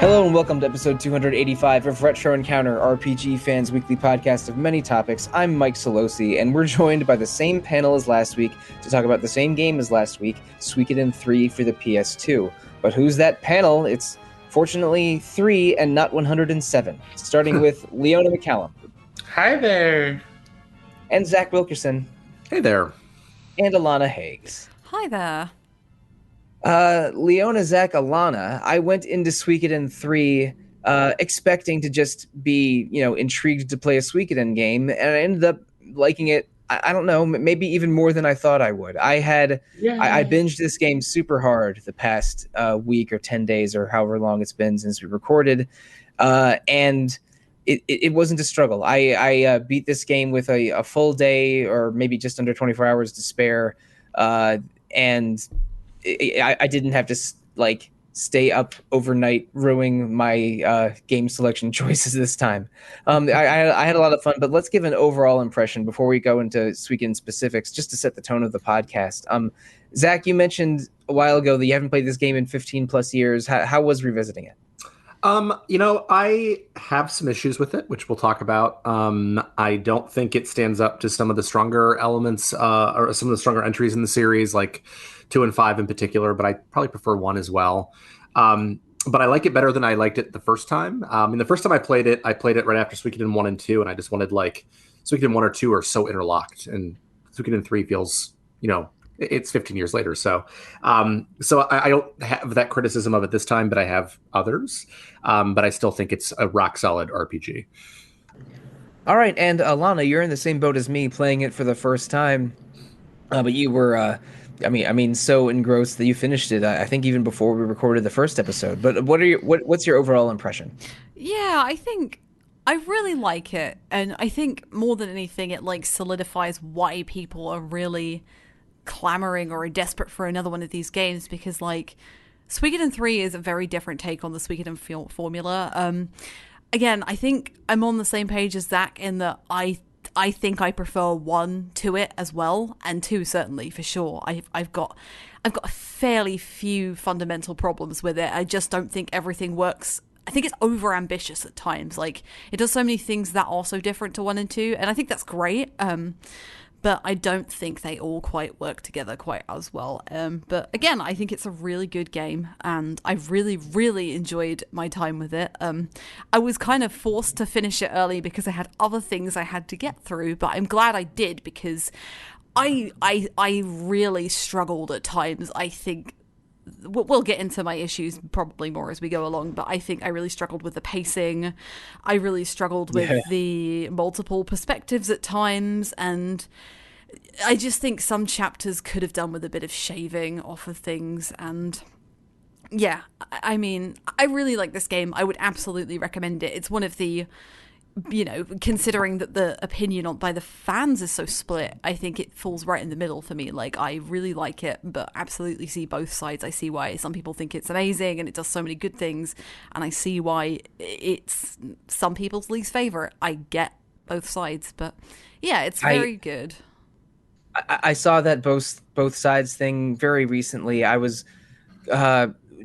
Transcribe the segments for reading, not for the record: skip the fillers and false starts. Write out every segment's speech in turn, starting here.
Hello and welcome to episode 285 of Retro Encounter, RPG fans' weekly podcast of many topics. I'm Mike Sollosi, and we're joined by the same panel as last week to talk about the same game as last week, Suikoden III for the PS2. But who's that panel? It's fortunately 3 and not 107. Starting with Leona McCallum. Hi there. And Zach Wilkerson. Hey there. And Alana Hagues. Hi there. Leona, Zach, Alana, I went into Suikoden 3 expecting to just be, intrigued to play a Suikoden game, and I ended up liking it, I don't know, maybe even more than I thought I would. I binged this game super hard the past week or 10 days or however long it's been since we recorded, and it wasn't a struggle. I beat this game with a full day or maybe just under 24 hours to spare, and I didn't have to stay up overnight ruining my game selection choices this time. I had a lot of fun, but let's give an overall impression before we go into Suikoden specifics, just to set the tone of the podcast. Zach, you mentioned a while ago that you haven't played this game in 15 plus years. How was revisiting it? I have some issues with it, which we'll talk about. I don't think it stands up to some of the stronger elements or some of the stronger entries in the series, like 2 and 5 in particular, but I probably prefer 1 as well. But I like it better than I liked it the first time. The first time I played it right after Suikoden 1 and 2, and I just wanted, Suikoden 1 or 2 are so interlocked, and Suikoden 3 feels, it's 15 years later. So I don't have that criticism of it this time, but I have others. But I still think it's a rock solid RPG. All right. And Alana, you're in the same boat as me, playing it for the first time. But you were, so engrossed that you finished it, I think even before we recorded the first episode. But what's your overall impression? Yeah, I think I really like it. And I think more than anything, it solidifies why people are really clamoring or are desperate for another one of these games, because Suikoden 3 is a very different take on the Suikoden formula. Again, I think I'm on the same page as Zach in that I think I prefer 1 to it as well, and 2 certainly for sure. I've got a fairly few fundamental problems with it. I just don't think everything works. I think it's over ambitious at times. It does so many things that are so different to 1 and 2, and I think that's great. But I don't think they all quite work together quite as well. But again, I think it's a really good game, and I really, really enjoyed my time with it. I was kind of forced to finish it early because I had other things I had to get through, but I'm glad I did, because I really struggled at times. I think we'll get into my issues probably more as we go along, but I think I really struggled with the pacing. I really struggled with the multiple perspectives at times, and I just think some chapters could have done with a bit of shaving off of things. And yeah, I really like this game. I would absolutely recommend it. It's one of the, considering that the opinion by the fans is so split, I think it falls right in the middle for me. I really like it, but absolutely see both sides. I see why some people think it's amazing and it does so many good things, and I see why it's some people's least favorite. I get both sides, but yeah, it's very good. I saw that both sides thing very recently. I was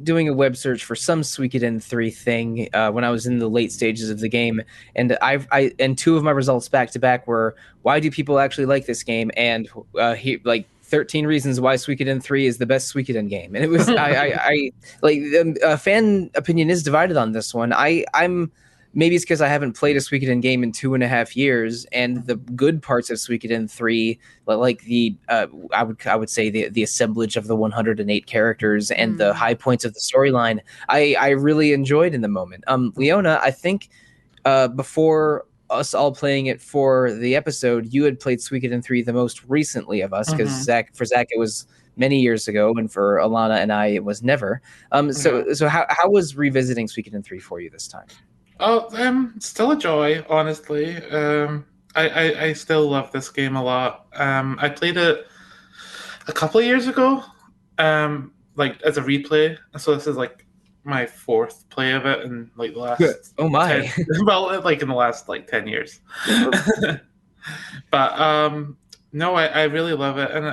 doing a web search for some Suikoden 3 thing when I was in the late stages of the game, and and 2 of my results back to back were, why do people actually like this game, and 13 reasons why Suikoden 3 is the best Suikoden game. And it was fan opinion is divided on this one. I'm maybe it's because I haven't played a Suikoden game in 2.5 years, and the good parts of Suikoden 3, I would say the assemblage of the 108 characters and the high points of the storyline, I really enjoyed in the moment. Leona, I think before us all playing it for the episode, you had played Suikoden 3 the most recently of us, because for Zach it was many years ago, and for Alana and I it was never. So how was revisiting Suikoden 3 for you this time? Oh, still a joy, honestly. I still love this game a lot. I played it a couple of years ago, as a replay. So this is my 4th play of it in the last. Oh my! 10, in the last 10 years. But no, I really love it, and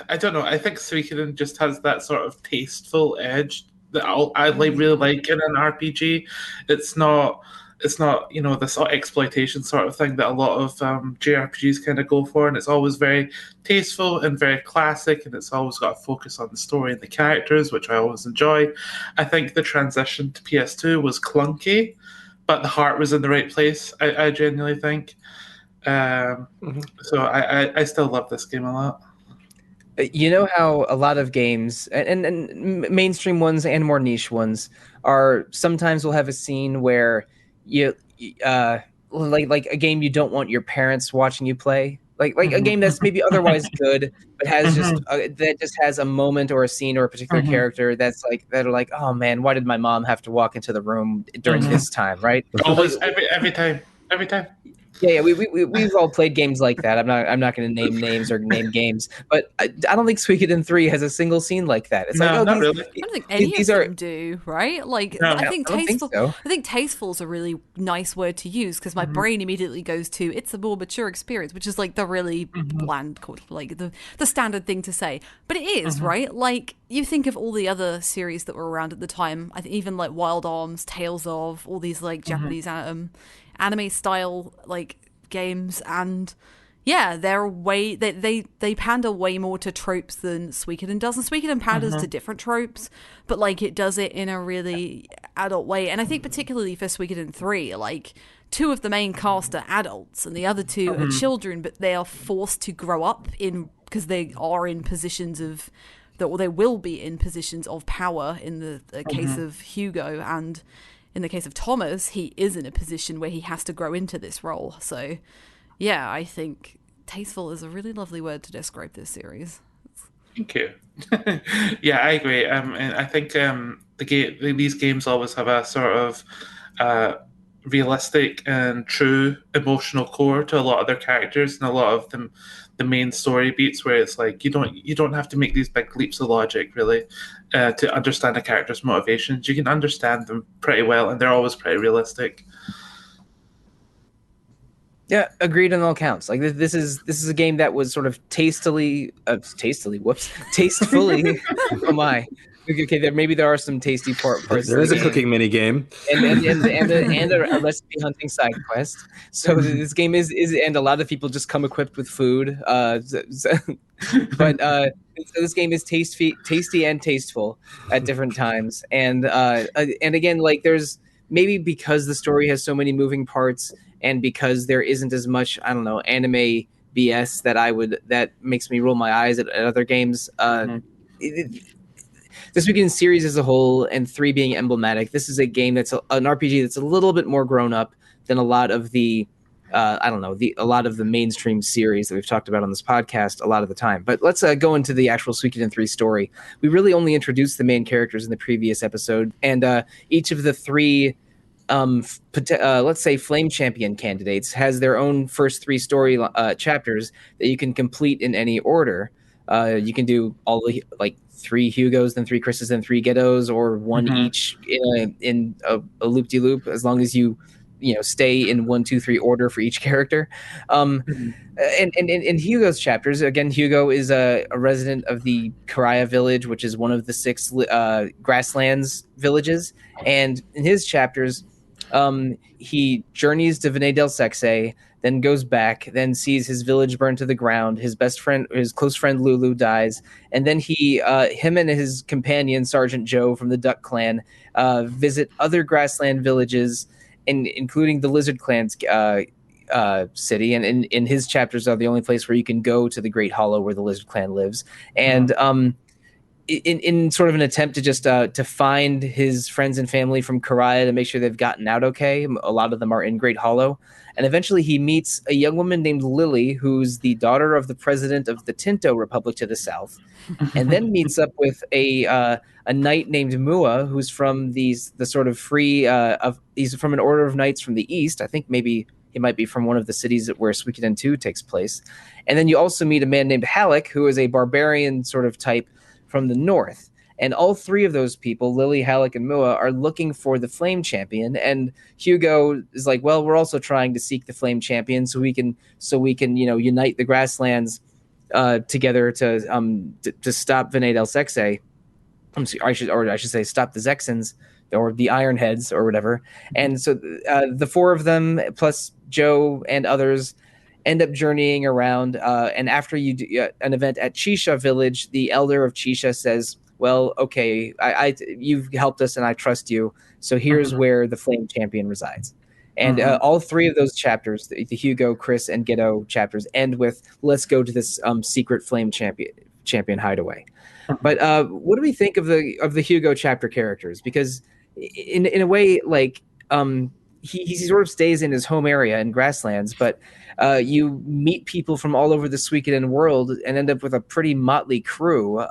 I don't know. I think Suikoden just has that sort of tasteful edge that I really like in an RPG. It's not the sort of exploitation sort of thing that a lot of JRPGs kind of go for, and it's always very tasteful and very classic, and it's always got a focus on the story and the characters, which I always enjoy. I think the transition to PS2 was clunky, but the heart was in the right place. I genuinely think. So I still love this game a lot. You know how a lot of games and mainstream ones and more niche ones are sometimes will have a scene where you like a game you don't want your parents watching you play, like a game that's maybe otherwise good but has that just has a moment or a scene or a particular character that's like that are like, oh man, why did my mom have to walk into the room during this time, right? Always, every time. Yeah, we've all played games like that. I'm not going to name names or name games, but I don't think Suikoden 3 has a single scene like that. It's No, not really. I don't think any of them do, right? Like, No, I think I don't think tasteful. so. I think tasteful is a really nice word to use because my brain immediately goes to it's a more mature experience, which is like the really bland, like the standard thing to say. But it is, right? Like, you think of all the other series that were around at the time. I think even like Wild Arms, Tales of, all these like Japanese anime style like games, and yeah, they pander way more to tropes than Suikoden does, and Suikoden panders to different tropes, but like it does it in a really adult way. And I think particularly for Suikoden 3, like 2 of the main cast are adults and the other 2 are children, but they are forced to grow up because they are in positions of or they will be in positions of power in the case of Hugo, and in the case of Thomas, he is in a position where he has to grow into this role. So, yeah, I think tasteful is a really lovely word to describe this series. Thank you. Yeah, I agree. And I think these games always have a sort of realistic and true emotional core to a lot of their characters, and a lot of them, the main story beats, where it's like you don't have to make these big leaps of logic really to understand a character's motivations. You can understand them pretty well, and they're always pretty realistic. Yeah, agreed on all counts. Like this is a game that was sort of tastefully. Oh my. Okay, there are some tasty parts. There is a cooking mini game, and a recipe hunting side quest. So this game is and a lot of people just come equipped with food. But so this game is tasty and tasteful at different times. And again, like there's maybe because the story has so many moving parts, and because there isn't as much, I don't know, anime BS that makes me roll my eyes at other games. This weekend series as a whole, and 3 being emblematic, this is a game that's an RPG that's a little bit more grown up than a lot of the a lot of the mainstream series that we've talked about on this podcast a lot of the time. But let's go into the actual Suikoden 3 story. We really only introduced the main characters in the previous episode, and each of the 3 let's say flame champion candidates has their own first 3 story chapters that you can complete in any order. You can do all the 3 Hugos, then 3 Chris's, then 3 Ghettos, or 1 each in a loop-de-loop, as long as you stay in 1, 2, 3 order for each character. And in Hugo's chapters, again, Hugo is a resident of the Karaya village, which is one of the 6 grasslands villages. And in his chapters, he journeys to Vinay del Sexe, then goes back, then sees his village burned to the ground. His close friend Lulu dies, and then him and his companion Sergeant Joe from the Duck Clan visit other grassland villages, including the Lizard Clan's city. And in his chapters are the only place where you can go to the Great Hollow where the Lizard Clan lives. And in sort of an attempt to just to find his friends and family from Karaya to make sure they've gotten out okay. A lot of them are in Great Hollow. And eventually he meets a young woman named Lily, who's the daughter of the president of the Tinto Republic to the south, and then meets up with a knight named Mua, who's from the sort of free he's from an order of knights from the east. I think maybe he might be from one of the cities where Suikoden 2 takes place. And then you also meet a man named Halleck, who is a barbarian sort of type from the north. And all 3 of those people, Lily, Halleck, and Mua, are looking for the Flame Champion. And Hugo is like, well, we're also trying to seek the Flame Champion so we can unite the grasslands together to stop Vinay del Sexe. I should say, stop the Zexons or the Ironheads or whatever. And so the four of them plus Joe and others end up journeying around. And after you do an event at Chisha Village, the elder of Chisha says, "Well, okay, you've helped us and I trust you. So here's where the Flame Champion resides." And all three of those chapters, the Hugo, Chris, and Ghetto chapters, end with "Let's go to this secret Flame Champion hideaway." But what do we think of the Hugo chapter characters? Because in a way, like he sort of stays in his home area in Grasslands, but you meet people from all over the Suikoden world and end up with a pretty motley crew.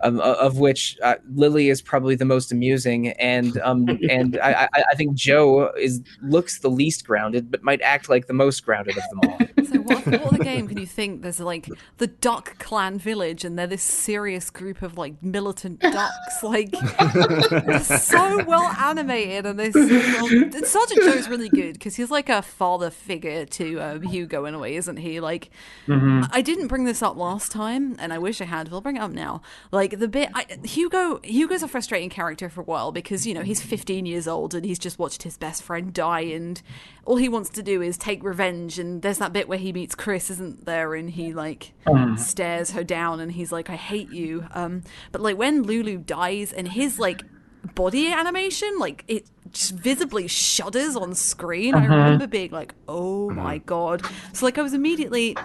Of which Lily is probably the most amusing, and I think Joe looks the least grounded, but might act like the most grounded of them all. So what other game can you think? There's like the Duck Clan village, and they're this serious group of like militant ducks. Like they're so well animated, and Sergeant Joe's really good because he's like a father figure to Hugo in a way, isn't he? Like I didn't bring this up last time, and I wish I had. But I'll bring it up now. Like the bit Hugo's a frustrating character for a while because he's 15 years old and he's just watched his best friend die, and all he wants to do is take revenge. And there's that bit where he meets Chris, isn't there, and he like stares her down and he's like, "I hate you." But like when Lulu dies and his like body animation, like it just visibly shudders on screen, I remember being like, "Oh my god." So like I was immediately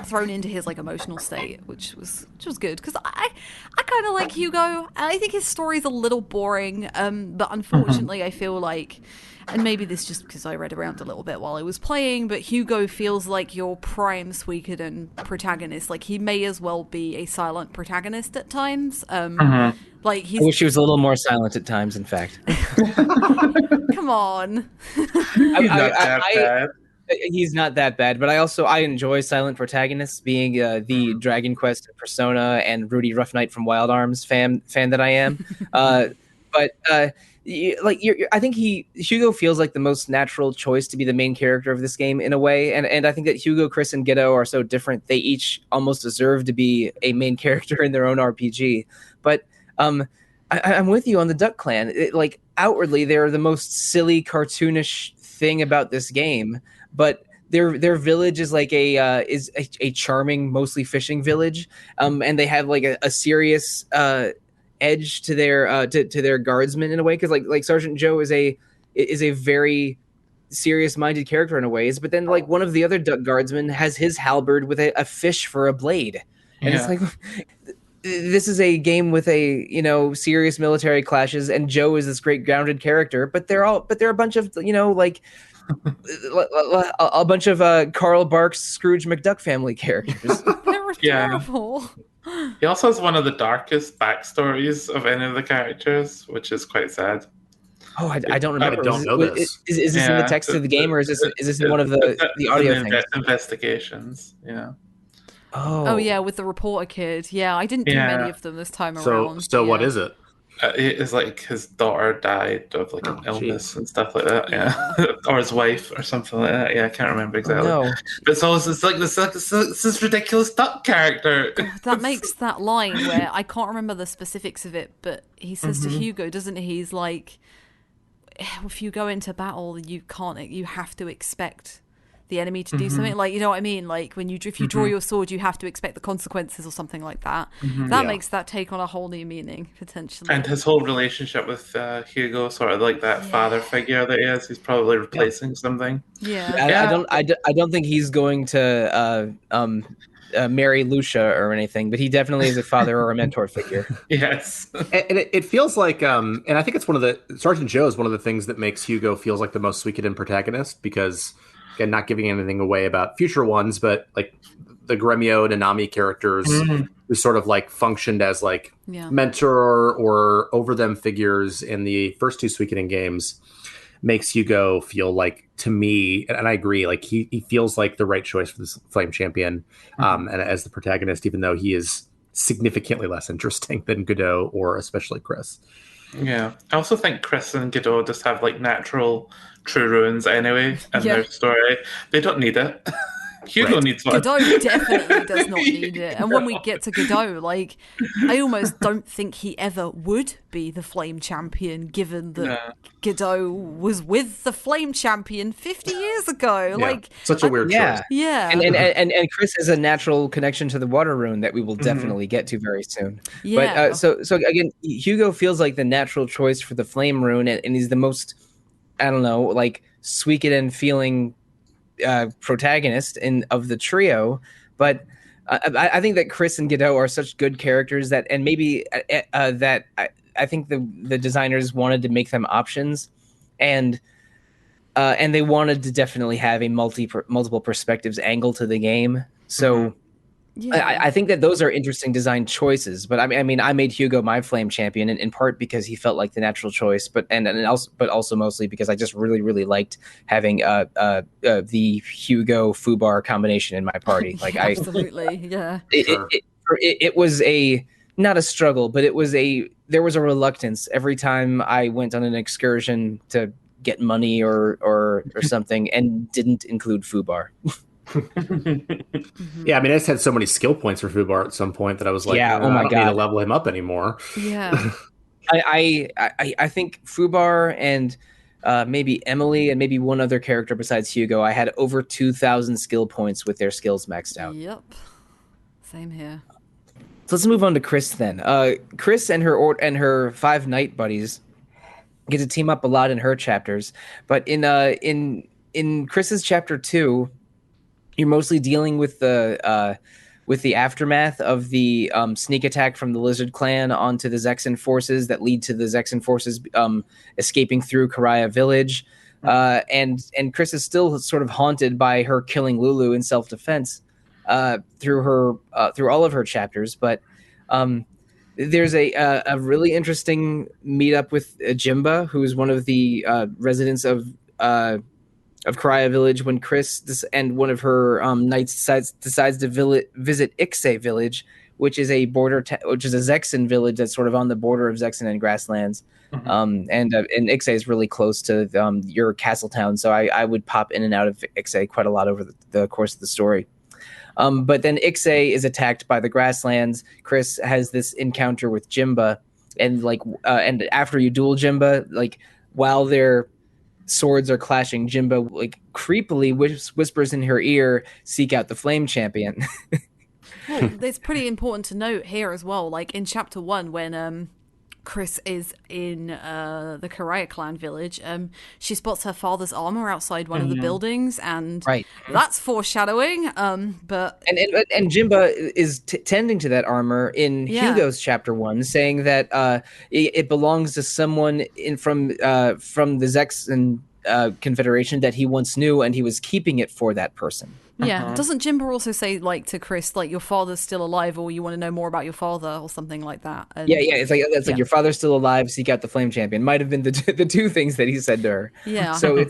thrown into his like emotional state, which was good because I kind of like Hugo. I think his story's a little boring, but unfortunately I feel like, and maybe this just because I read around a little bit while I was playing, but Hugo feels like your prime Suikoden protagonist. Like he may as well be a silent protagonist at times. Like I wish he was a little more silent at times, in fact. Come on. He's not that bad, but I enjoy silent protagonists, being the Dragon Quest and Persona and Rudy Rough Knight from Wild Arms fan that I am. But I think Hugo feels like the most natural choice to be the main character of this game in a way, and I think that Hugo, Chris, and Ghetto are so different. They each almost deserve to be a main character in their own RPG. But I'm with you on the Duck Clan. Like outwardly, they're the most silly, cartoonish thing about this game. But their village is like a charming, mostly fishing village, and they have like a serious edge to their guardsmen in a way, because like Sergeant Joe is a very serious-minded character in a ways, but then like one of the other duck guardsmen has his halberd with a fish for a blade, and it's like this is a game with serious military clashes, and Joe is this great grounded character, but they're a bunch of like. A bunch of Carl Barks, Scrooge McDuck family characters. They were terrible. He also has one of the darkest backstories of any of the characters, which is quite sad. Oh, I don't remember. I don't know this. Is this in the text of the game, or is this in one of the audio things? Investigations, yeah. Oh yeah, with the reporter kid. Yeah, I didn't do many of them this time around. So what is it? It's like his daughter died of like an illness and stuff like that, or his wife or something like that. Yeah, I can't remember exactly. No. But it's like this ridiculous duck character. That makes that line where I can't remember the specifics of it, but he says to Hugo, doesn't he? He's like, if you go into battle, you have to expect the enemy to do something, like, you know what I mean, like when if you draw your sword, you have to expect the consequences or something like that. That makes that take on a whole new meaning potentially. And his whole relationship with Hugo, sort of like that father figure that he is, he's probably replacing something. I don't think he's going to marry Lucia or anything, but he definitely is a father or a mentor figure. Yes. And it feels like and I think it's Sergeant Joe is one of the things that makes Hugo feels like the most Suikoden protagonist, because again, not giving anything away about future ones, but like the Gremio and Nanami characters who sort of like functioned as like mentor or over them figures in the first two Suikoden games makes Hugo feel like, to me, and I agree, like he feels like the right choice for this Flame Champion and as the protagonist, even though he is significantly less interesting than Godot or especially Chris. Yeah. I also think Chris and Godot just have like natural true ruins anyway in their story. They don't need it. Hugo needs one. Godot definitely does not need it. And when we get to Godot, like, I almost don't think he ever would be the Flame Champion, given that Godot was with the Flame Champion 50 years ago. Yeah. Like, Such a weird choice. Yeah. And Chris has a natural connection to the water rune that we will definitely get to very soon. Yeah. But so again, Hugo feels like the natural choice for the flame rune, and he's the most, I don't know, like Suikoden feeling protagonist of the trio. But I think that Chris and Godot are such good characters that, and maybe that I think the designers wanted to make them options, and they wanted to definitely have a multiple perspectives angle to the game. So I think that those are interesting design choices. But I mean, I made Hugo my flame champion in part because he felt like the natural choice, but also mostly because I just really liked having the Hugo Fubar combination in my party. Like absolutely, yeah. It was not a struggle, but there was a reluctance every time I went on an excursion to get money or something and didn't include Fubar. Yeah, I mean, I just had so many skill points for Fubar at some point that I was like, oh I my don't God. need to level him up anymore. Yeah. I think Fubar and maybe Emily and maybe one other character besides Hugo, I had over 2,000 skill points with their skills maxed out. Yep. Same here. So let's move on to Chris then. Chris and her 5 knight buddies get to team up a lot in her chapters, but in Chris's chapter 2, you're mostly dealing with the aftermath of the sneak attack from the Lizard Clan onto the Zexan forces that lead to the Zexan forces escaping through Karaya Village, and Chris is still sort of haunted by her killing Lulu in self-defense through all of her chapters. But there's a really interesting meetup with Jimba, who's one of the residents of Karaya Village, when Chris and one of her knights decides to visit Ixe Village, which is a which is a Zexan village that's sort of on the border of Zexan and Grasslands. And Ixe is really close to your castle town, so I would pop in and out of Ixe quite a lot over the course of the story. But then Ixe is attacked by the Grasslands. Chris has this encounter with Jimba, and and after you duel Jimba, like while their swords are clashing, Jimba like creepily whispers in her ear, "Seek out the Flame Champion." Well, it's pretty important to note here as well, like in chapter 1 when Chris is in the Karaya clan village, she spots her father's armor outside one of the buildings, and that's foreshadowing. But Jimba is tending to that armor in Hugo's chapter 1, saying that it belongs to someone from the Zexan Confederation that he once knew, and he was keeping it for that person. Yeah. Doesn't Jimba also say, like, to Chris, like, your father's still alive, or you want to know more about your father, or something like that? And, it's like your father's still alive, seek out the Flame Champion. Might have been the two things that he said to her. Yeah. So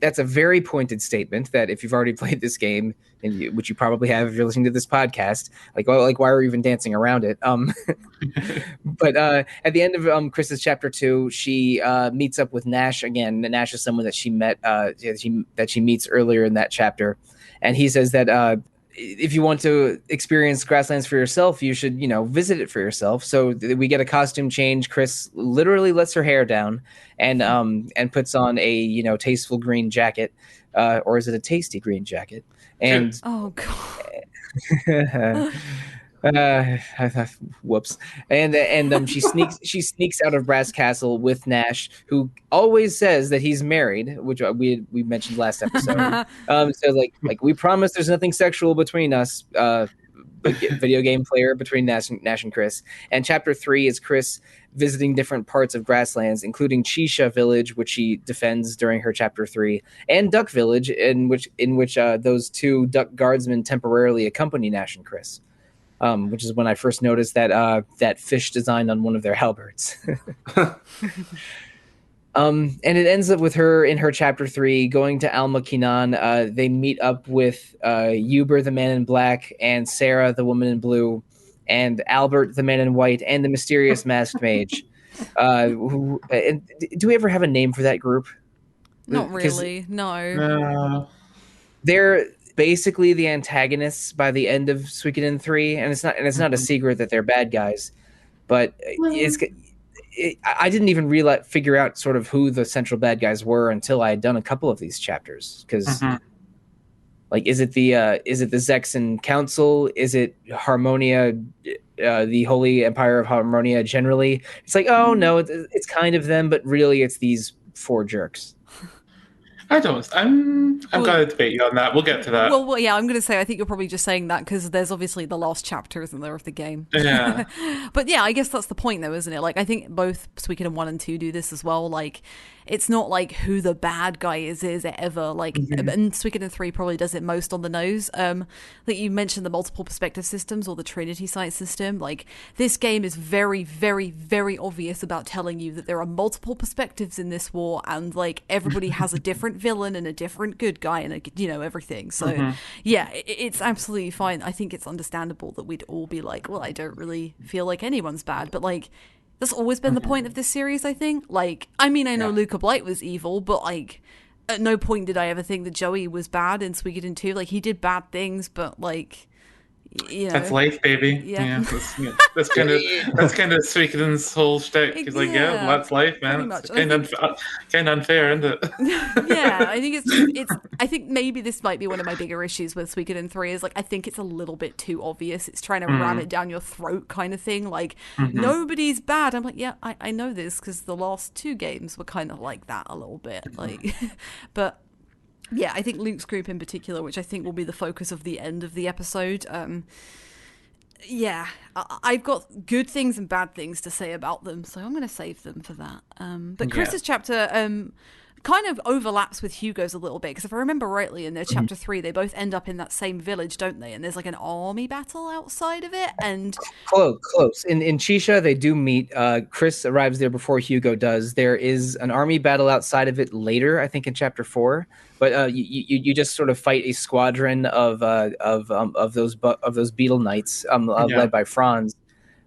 that's a very pointed statement that if you've already played this game, which you probably have if you're listening to this podcast, like why are we even dancing around it? But at the end of Chris's chapter 2, she meets up with Nash again. Nash is someone that she met that she meets earlier in that chapter. And he says that if you want to experience Grasslands for yourself, you should, visit it for yourself. So we get a costume change. Chris literally lets her hair down and puts on a, tasteful green jacket. Or is it a tasty green jacket? And oh, God. Whoops. And she sneaks out of Brass Castle with Nash, who always says that he's married, which we mentioned last episode. So like we promise there's nothing sexual between us, video game player between Nash and Chris. And chapter 3 is Chris visiting different parts of Grasslands, including Chisha Village, which she defends during her chapter 3, and Duck Village, in which those two duck guardsmen temporarily accompany Nash and Chris. Which is when I first noticed that fish design on one of their halberds. And it ends up with her in her chapter 3 going to Alma Kinan. They meet up with Uber, the man in black, and Sarah, the woman in blue, and Albert, the man in white, and the mysterious masked mage. Do we ever have a name for that group? Not really. No. They're basically the antagonists by the end of Suikoden 3, and it's not a secret that they're bad guys, but I didn't even figure out sort of who the central bad guys were until I had done a couple of these chapters. Because, like, is it the Zexan Council? Is it Harmonia, the Holy Empire of Harmonia? Generally, it's like, oh no, it's kind of them, but really, it's these 4 jerks. I'm gonna debate you on that. We'll get to that. Well, yeah, I'm gonna say I think you're probably just saying that because there's obviously the last chapter, isn't there, of the game? Yeah. But yeah, I guess that's the point, though, isn't it? Like, I think both Suikoden 1 and 2 do this as well. Like, it's not like who the bad guy is it ever. Like, and Suikoden 3 probably does it most on the nose. Like you mentioned the multiple perspective systems or the Trinity Sight system. Like, this game is very, very, very obvious about telling you that there are multiple perspectives in this war, and like everybody has a different villain and a different good guy and everything. So yeah, it's absolutely fine. I think it's understandable that we'd all be like, well, I don't really feel like anyone's bad, but like that's always been the point of this series, I think. Like, I mean, I know Luca Blight was evil, but like at no point did I ever think that Joey was bad in Suikoden 2. Like, he did bad things, but like, you know, that's life, baby. Yeah. That's kind of Suikoden's whole shtick. He's like, yeah, well, that's life, man. It's kind of unfair, isn't it? Yeah, I think it's. I think maybe this might be one of my bigger issues with Suikoden 3 is like I think it's a little bit too obvious. It's trying to ram it down your throat, kind of thing. Like nobody's bad. I'm like, yeah, I know this because the last 2 games were kind of like that a little bit. Like, but. Yeah, I think Luke's group in particular, which I think will be the focus of the end of the episode. Yeah, I've got good things and bad things to say about them, so I'm going to save them for that. But Chris's chapter kind of overlaps with Hugo's a little bit, because if I remember rightly, in their chapter 3, they both end up in that same village, don't they? And there's like an army battle outside of it, and close. In Chisha, they do meet. Chris arrives there before Hugo does. There is an army battle outside of it later, I think, in chapter 4. But you just sort of fight a squadron of those beetle knights, led by Franz,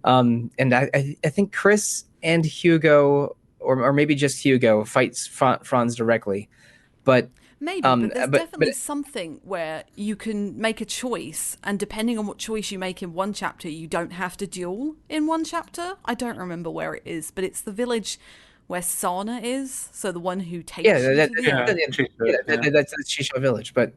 and I think Chris and Hugo, or maybe just Hugo, fights Franz directly. But maybe, but there's definitely something where you can make a choice, and depending on what choice you make in one chapter, you don't have to duel in one chapter. I don't remember where it is, but it's the village where Sana is, so the one who takes that's Chisha village, but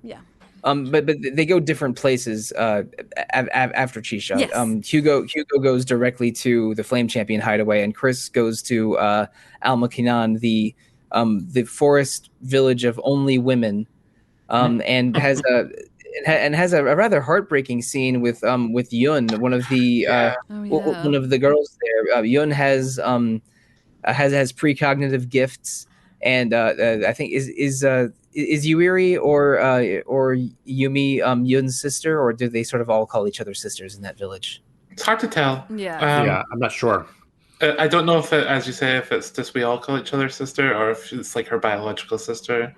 but they go different places after Chisha. Yes. Hugo goes directly to the Flame Champion hideaway, and Chris goes to Almakinan, the forest village of only women, and has a rather heartbreaking scene with Yun, one of the one of the girls there. Yun has precognitive gifts, and I think is Yuiri or Yumi Yun's sister, or do they sort of all call each other sisters in that village? It's hard to tell. Yeah, I'm not sure. I don't know if it, as you say, if it's just we all call each other sister, or if it's like her biological sister.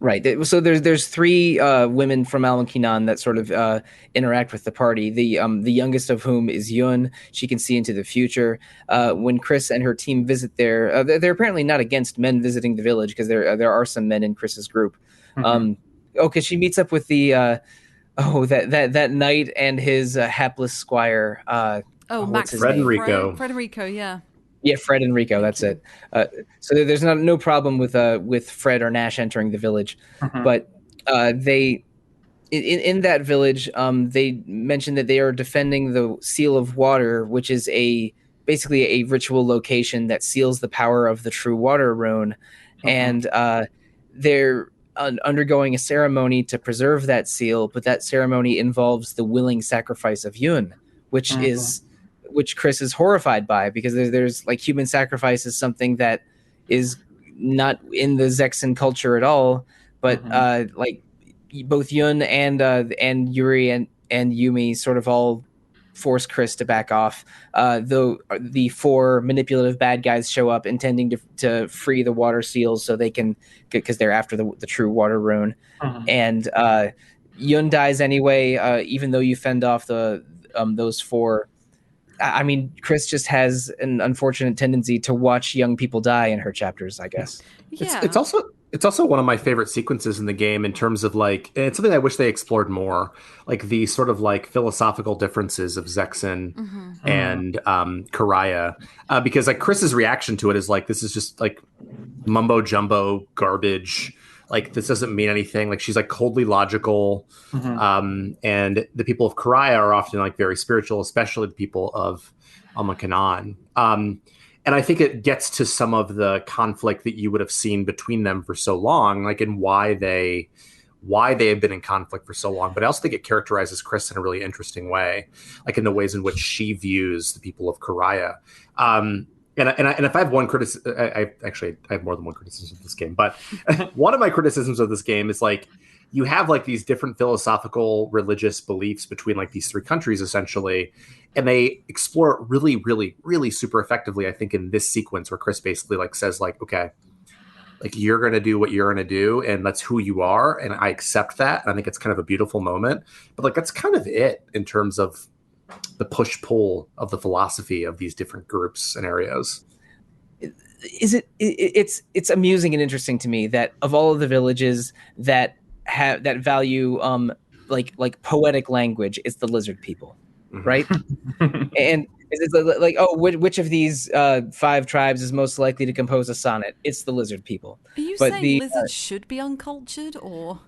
Right. So there's 3 women from Almakinan that sort of interact with the party. The youngest of whom is Yun. She can see into the future. When Chris and her team visit there, they're apparently not against men visiting the village, because there are some men in Chris's group. Because she meets up with the that knight and his hapless squire. Max Frederico. Frederico, yeah. Yeah, Fred and Rico, that's it. So there's no problem with Fred or Nash entering the village, but they in that village they mentioned that they are defending the Seal of Water, which is basically a ritual location that seals the power of the True Water Rune, and they're undergoing a ceremony to preserve that seal, but that ceremony involves the willing sacrifice of Yun, which Chris is horrified by, because there's like human sacrifice is something that is not in the Zexan culture at all. But like both Yun and Yuri and Yumi sort of all force Chris to back off. Though the 4 manipulative bad guys show up intending to free the water seals so they can, because they're after the True Water Rune. And Yun dies anyway, even though you fend off those 4. I mean, Chris just has an unfortunate tendency to watch young people die in her chapters, I guess. Yeah. It's also It's also one of my favorite sequences in the game in terms of like it's something I wish they explored more, like the sort of like philosophical differences of Zexen and Karaya, because like Chris's reaction to it is like this is just like mumbo jumbo garbage. Like this doesn't mean anything. Like she's like coldly logical, and the people of Karaya are often like very spiritual, especially the people of Almakanan. And I think it gets to some of the conflict that you would have seen between them for so long, like and why they have been in conflict for so long. But I also think it characterizes Chris in a really interesting way, like in the ways in which she views the people of Karaya. And if I have one criticism, I have more than one criticism of this game, but one of my criticisms of this game is like you have like these different philosophical religious beliefs between like these three countries essentially, and they explore it really, really, really super effectively, I think, in this sequence where Chris basically like says like, okay, like you're going to do what you're going to do and that's who you are. And I accept that. And I think it's kind of a beautiful moment, but like, that's kind of it in terms of the push pull of the philosophy of these different groups and areas. It's amusing and interesting to me that of all of the villages that value like poetic language, it's the lizard people, right? And it's like, oh, which of these 5 tribes is most likely to compose a sonnet? It's the lizard people. Are you saying lizards should be uncultured, or?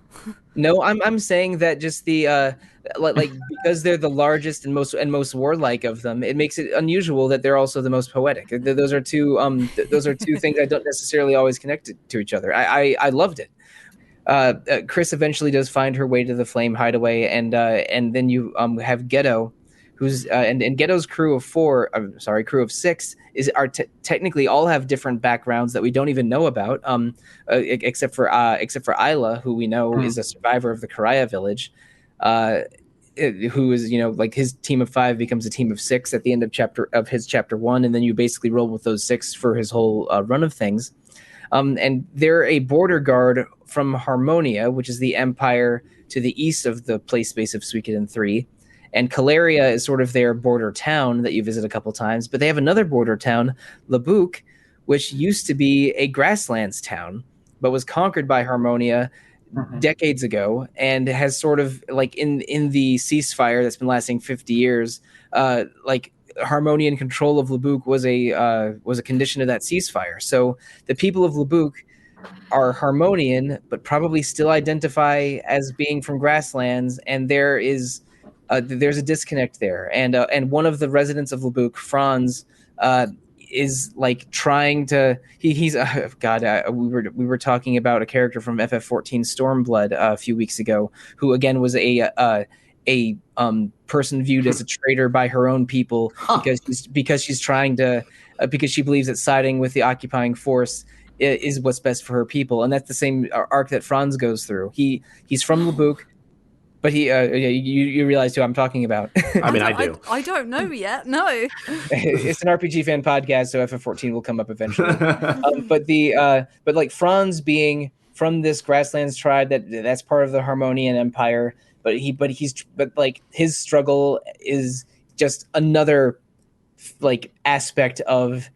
No, I'm saying that just the like because they're the largest and most warlike of them, it makes it unusual that they're also the most poetic. Those are two things I don't necessarily always connect to each other. I loved it. Chris eventually does find her way to the Flame Hideaway, and then you have Ghetto, who's and Ghetto's crew of 6 are technically all have different backgrounds that we don't even know about, except for Isla, who we know is a survivor of the Karaya village, who is like his team of 5 becomes a team of 6 at the end of chapter 1, and then you basically roll with those 6 for his whole run of things. And they're a border guard from Harmonia, which is the empire to the east of the play space of Suikoden III. And Caleria is sort of their border town that you visit a couple times. But they have another border town, Labuk, which used to be a grasslands town, but was conquered by Harmonia decades ago, and has sort of like in the ceasefire that's been lasting 50 years, like Harmonian control of Labuk was a condition of that ceasefire. So the people of Labuk are Harmonian, but probably still identify as being from grasslands, and there's a disconnect there. And one of the residents of Labuk, Franz, is like trying to he's we were talking about a character from FF14 Stormblood a few weeks ago, who again was a person viewed as a traitor by her own people because she's trying to because she believes that siding with the occupying force is what's best for her people. And that's the same arc that Franz goes through. He's from Labuk, but you realize who I'm talking about. I mean, I do. I don't know yet. No. It's an RPG fan podcast, so FF14 will come up eventually. But like Franz being from this grasslands tribe that's part of the Harmonian Empire, but his struggle is just another like aspect of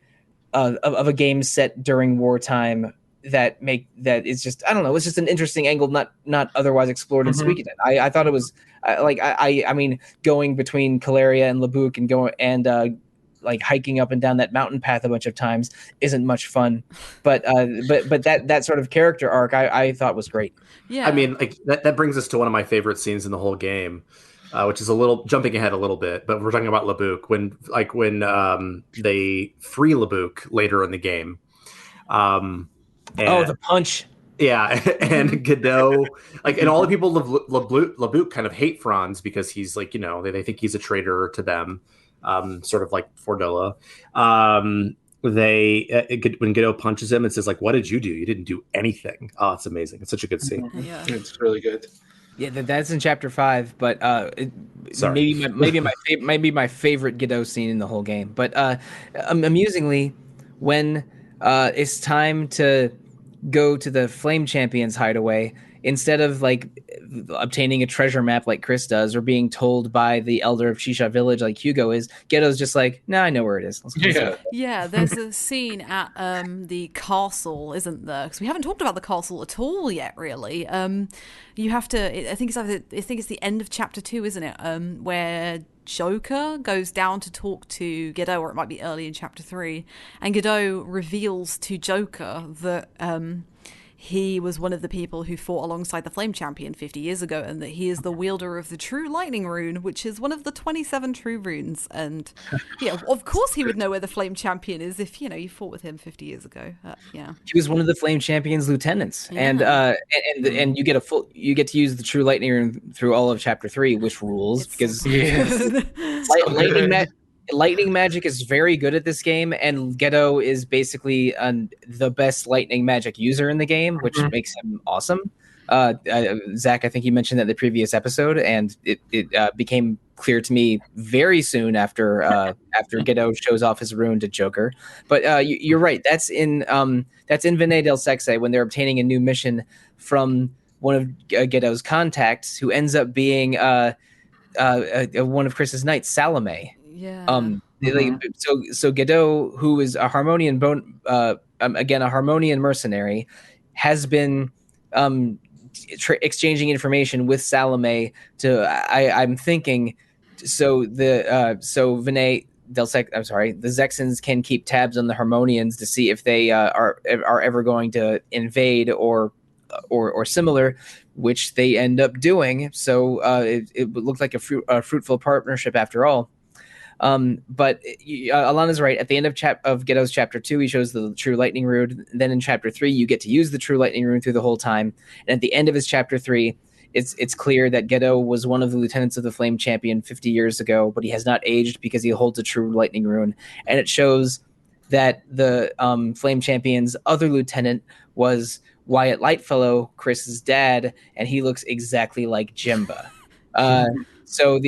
a game set during wartime that is just, I don't know, it's just an interesting angle not otherwise explored in Suikoden. I thought it was I mean going between Caleria and Labuk and going and like hiking up and down that mountain path a bunch of times isn't much fun, but that sort of character arc I thought was great. Yeah, I mean, like that brings us to one of my favorite scenes in the whole game, which is a little jumping ahead a little bit, but we're talking about Labuk when they free Labuk later in the game. The punch. Yeah, and Godot, like, and all the people of Labuk kind of hate Franz because he's like, they think he's a traitor to them, sort of like Fordola. When Godot punches him and says like, "What did you do? You didn't do anything." Oh, it's amazing. It's such a good scene. Yeah, it's really good. Yeah, that's in chapter 5, but maybe my favorite Godot scene in the whole game. But amusingly, when it's time to go to the Flame Champion's hideaway, instead of like obtaining a treasure map like Chris does, or being told by the elder of Shisha Village like Hugo is, Ghetto's just like, nah, I know where it is. Let's go. Yeah. Yeah, there's a scene at the castle, isn't there? Because we haven't talked about the castle at all yet, really. You have to. I think it's the end of chapter 2, isn't it? Where Joker goes down to talk to Ghetto, or it might be early in chapter 3, and Ghetto reveals to Joker that he was one of the people who fought alongside the Flame Champion 50 years ago, and that he is the wielder of the True Lightning Rune, which is one of the 27 True Runes. And yeah, of course he would know where the Flame Champion is if, you fought with him 50 years ago. Yeah. He was one of the Flame Champion's lieutenants, and you get to use the True Lightning Rune through all of Chapter 3, which rules because lightning magic is very good at this game, and Ghetto is basically the best lightning magic user in the game, which makes him awesome. Zach, I think you mentioned that in the previous episode, and it became clear to me very soon after Ghetto shows off his rune to Joker. But you're right. That's in Vinay del Sexe when they're obtaining a new mission from one of Ghetto's contacts, who ends up being one of Chris's knights, Salome. Yeah. So Ghetto, who is a Harmonian a Harmonian mercenary, has been exchanging information with Salome I'm thinking. So Vinay del Sex, I'm sorry, the Zexans can keep tabs on the Harmonians to see if they are ever going to invade or similar, which they end up doing. So it looked like a fruitful partnership after all. But Alana's right. At the end of Ghetto's chapter 2, he shows the True Lightning Rune. Then in chapter 3, you get to use the True Lightning Rune through the whole time. And at the end of his chapter 3, it's clear that Ghetto was one of the lieutenants of the Flame Champion 50 years ago, but he has not aged because he holds a True Lightning Rune. And it shows that the Flame Champion's other lieutenant was Wyatt Lightfellow, Chris's dad, and he looks exactly like Jimba. So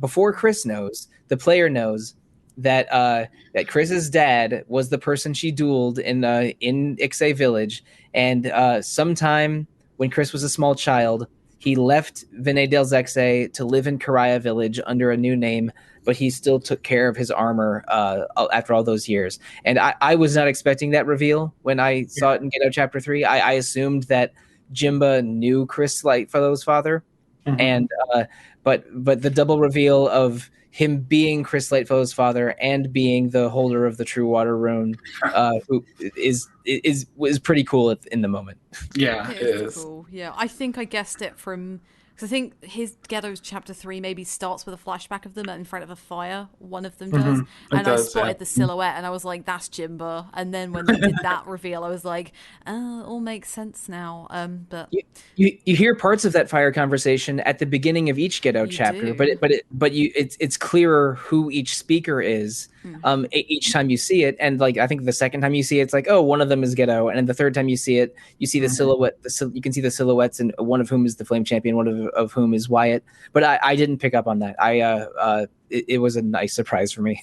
before Chris knows, the player knows that Chris's dad was the person she dueled in Ixay Village, and sometime when Chris was a small child, he left Vinay del Sexe to live in Karaya Village under a new name, but he still took care of his armor after all those years. And I was not expecting that reveal when I saw it in Ghetto Chapter 3. I assumed that Jimba knew Chris Lightfellow's father, and but the double reveal of him being Chris Lightfellow's father and being the holder of the True Water Rune, who was pretty cool in the moment. Yeah, it is cool. Yeah, I think I guessed it from. Because I think his Ghetto's chapter 3 maybe starts with a flashback of them in front of a fire. One of them does. And I spotted the silhouette and I was like, that's Jimba. And then when they did that reveal, I was like, oh, it all makes sense now. But you hear parts of that fire conversation at the beginning of each Ghetto chapter, do. but it's clearer who each speaker is each time you see it. And like I think the second time you see it, it's like, oh, one of them is Ghetto. And then the third time you see it, you see the silhouette. You can see the silhouettes, and one of whom is the Flame Champion, one of whom is Wyatt. But I didn't pick up on that. It was a nice surprise for me.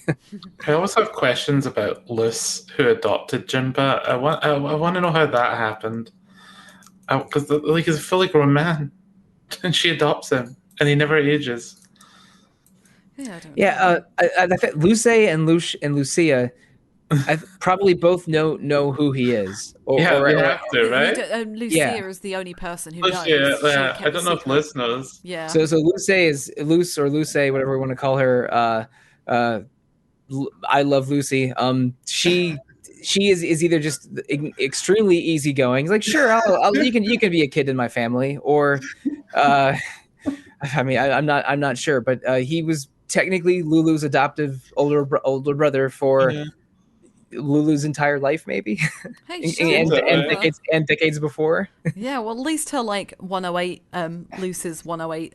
I always have questions about Luce, who adopted Jimba. I want to know how that happened, because he's a fully grown man, and she adopts him, and he never ages. Yeah, I think Luce and Lucia, I probably both know who he is. You have to, right? Lucia is the only person who knows. I don't know if Liz knows. Yeah. So Luce is Luce or Luce, whatever we want to call her. I love Lucy. She is either just extremely easygoing. It's like, sure, you can be a kid in my family, or I mean, I'm not sure, but he was technically Lulu's adoptive older brother for Lulu's entire life, maybe. Hey, sure. and decades before. Yeah, well, at least her 108, Luce's 108.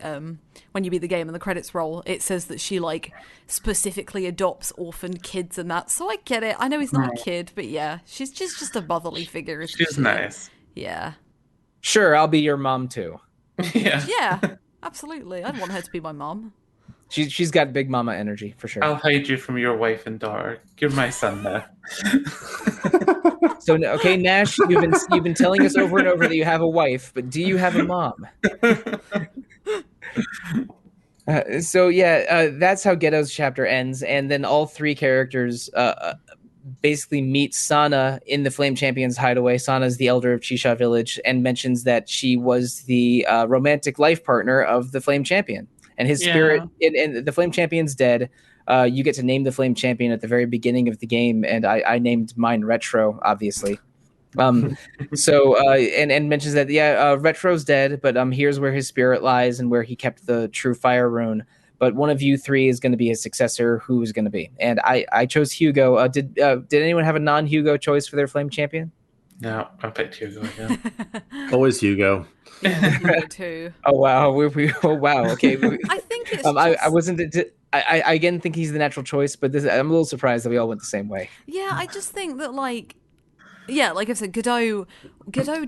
When you beat the game and the credits roll, it says that she specifically adopts orphaned kids and that. So I get it. I know he's not a kid, but yeah, she's just a motherly figure. She's nice. Yeah. Sure, I'll be your mom too. Yeah. Yeah, absolutely. I'd want her to be my mom. She's got big mama energy for sure. I'll hide you from your wife and daughter. You're my son now. So okay, Nash, you've been telling us over and over that you have a wife, but do you have a mom? That's how Ghetto's chapter ends, and then all three characters basically meet Sana in the Flame Champion's hideaway. Sana is the elder of Chisha Village and mentions that she was the romantic life partner of the Flame Champion, and his spirit. And the Flame Champion's dead. You get to name the Flame Champion at the very beginning of the game, and I named mine Retro, obviously. And mentions that Retro's dead, but here's where his spirit lies and where he kept the true fire rune. But one of you three is going to be his successor. Who is going to be? And I chose Hugo. Did anyone have a non-Hugo choice for their Flame Champion? No, I picked Hugo again. Always Hugo. Hugo too. Oh wow! Oh wow! Okay. I think it's. I wasn't. I again think he's the natural choice, but I'm a little surprised that we all went the same way. Yeah, I just think that like I said, Godot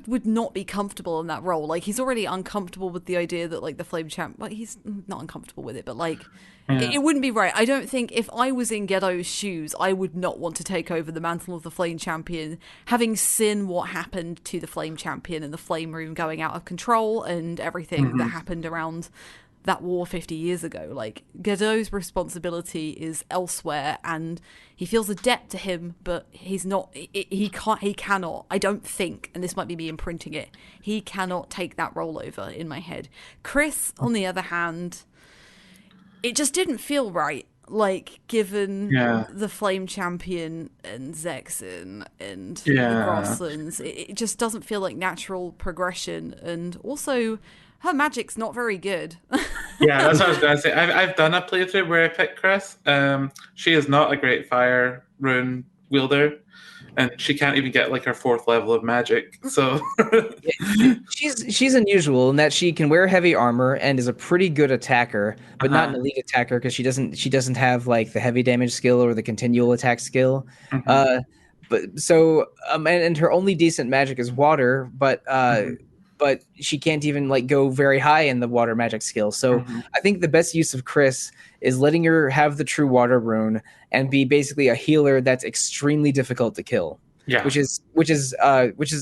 would not be comfortable in that role. Like, he's already uncomfortable with the idea that, like, the Flame Champ... Like, he's not uncomfortable with it, but, like, it wouldn't be right. I don't think if I was in Godot's shoes, I would not want to take over the mantle of the Flame Champion, having seen what happened to the Flame Champion and the Flame Room going out of control and everything that happened around that war 50 years ago. Like, Godot's responsibility is elsewhere, and he feels a debt to him, but he's not, he cannot, I don't think, and this might be me imprinting it, he cannot take that role over in my head. Chris, on the other hand, it just didn't feel right. Like, given the Flame Champion and Zexin and the Grasslands, it just doesn't feel like natural progression, and also her magic's not very good. Yeah, that's what I was going to say. I've done a playthrough where I picked Chris. She is not a great fire rune wielder, and she can't even get like her 4th level of magic. So she's unusual in that she can wear heavy armor and is a pretty good attacker, but not an elite attacker because she doesn't have like the heavy damage skill or the continual attack skill. And her only decent magic is water, but she can't even like go very high in the water magic skill. So I think the best use of Chris is letting her have the true water rune and be basically a healer that's extremely difficult to kill. Yeah, which is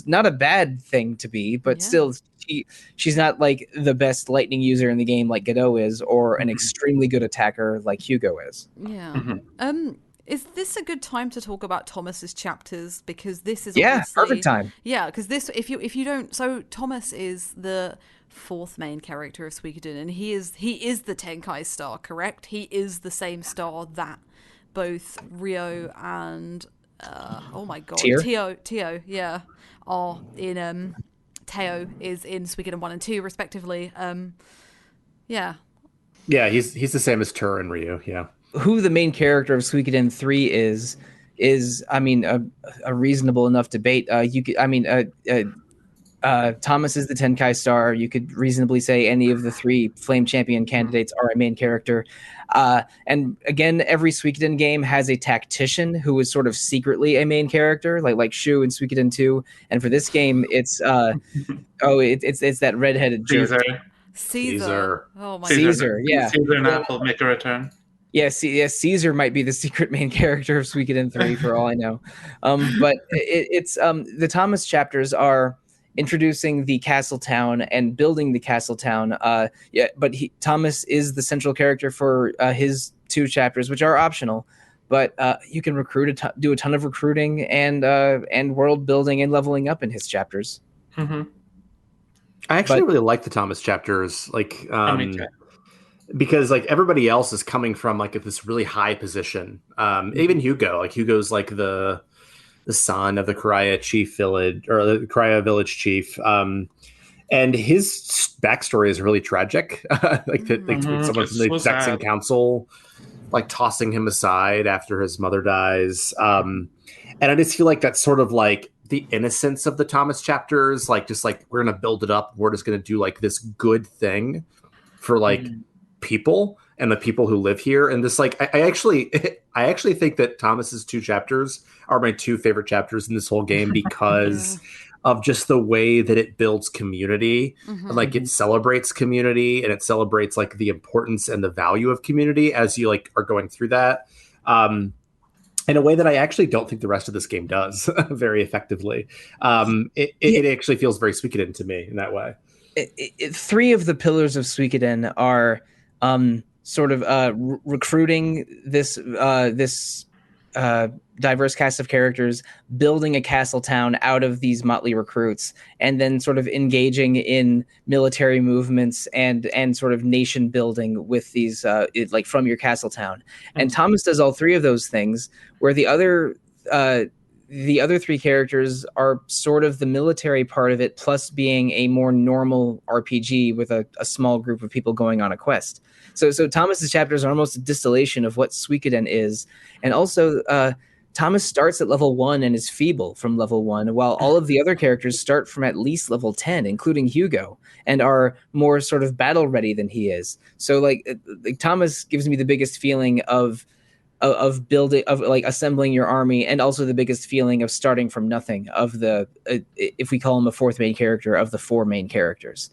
not a bad thing to be, but still she's not like the best lightning user in the game like Godot is, or an extremely good attacker like Hugo is. Yeah. Is this a good time to talk about Thomas's chapters? Because this is perfect time. Yeah, because this, if you don't, so Thomas is the 4th main character of Suikoden, and he is the Tenkai star, correct? He is the same star that both Rio and oh my god, Teo, yeah, are in. Teo is in Suikoden 1 and 2, respectively. Yeah, he's the same as Tur and Ryu. Yeah. Who the main character of Suikoden 3 is I mean a reasonable enough debate. Thomas is the Tenkai star. You could reasonably say any of the 3 Flame Champion candidates are a main character. And again, every Suikoden game has a tactician who is sort of secretly a main character, like Shu in Suikoden 2. And for this game, it's it's that redheaded jerk. Caesar. Oh my Caesar, God. yeah. Caesar and Apple make a return. Yes, Caesar might be the secret main character of Suikoden 3 for all I know. But it's the Thomas chapters are introducing the castle town and building the castle town. But Thomas is the central character for his 2 chapters, which are optional. But you can do a ton of recruiting and world building and leveling up in his chapters. I actually really like the Thomas chapters. Like, because like everybody else is coming from like this really high position. Even Hugo, like Hugo's like the son of the Karaya chief village, or the Karaya village chief. And his backstory is really tragic. Like someone from the Zexin council, like tossing him aside after his mother dies. And I just feel like that's sort of like the innocence of the Thomas chapters. Like, just like, we're going to build it up. We're just going to do like this good thing for like people and the people who live here. And this, like, I actually think that Thomas's 2 chapters are my 2 favorite chapters in this whole game because of just the way that it builds community. Like, it celebrates community, and it celebrates like the importance and the value of community as you like are going through that. in a way that I actually don't think the rest of this game does very effectively. It actually feels very Suikoden to me in that way. Three of the pillars of Suikoden are sort of recruiting this diverse cast of characters, building a castle town out of these motley recruits, and then sort of engaging in military movements and sort of nation building with these like from your castle town. And Thomas does all three of those things, where the other three characters are sort of the military part of it, plus being a more normal RPG with a small group of people going on a quest. So Thomas's chapters are almost a distillation of what Suikoden is. And also, Thomas starts at level 1 and is feeble from level 1, while all of the other characters start from at least level 10, including Hugo, and are more sort of battle ready than he is. So like Thomas gives me the biggest feeling of building, of like assembling your army, and also the biggest feeling of starting from nothing, of the if we call him a fourth main character, of the four main characters.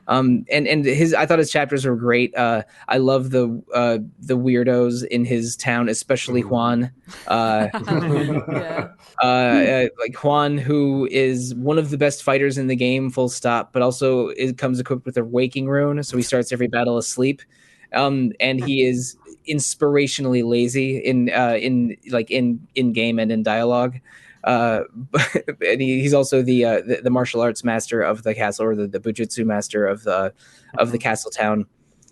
And I thought his chapters were great. I love the weirdos in his town, especially Juan. Yeah. Like Juan, who is one of the best fighters in the game, full stop, but also it comes equipped with a waking rune, so he starts every battle asleep. And he is inspirationally lazy in game and in dialogue. And he's also the martial arts master of the castle, or the bujutsu master of the castle town,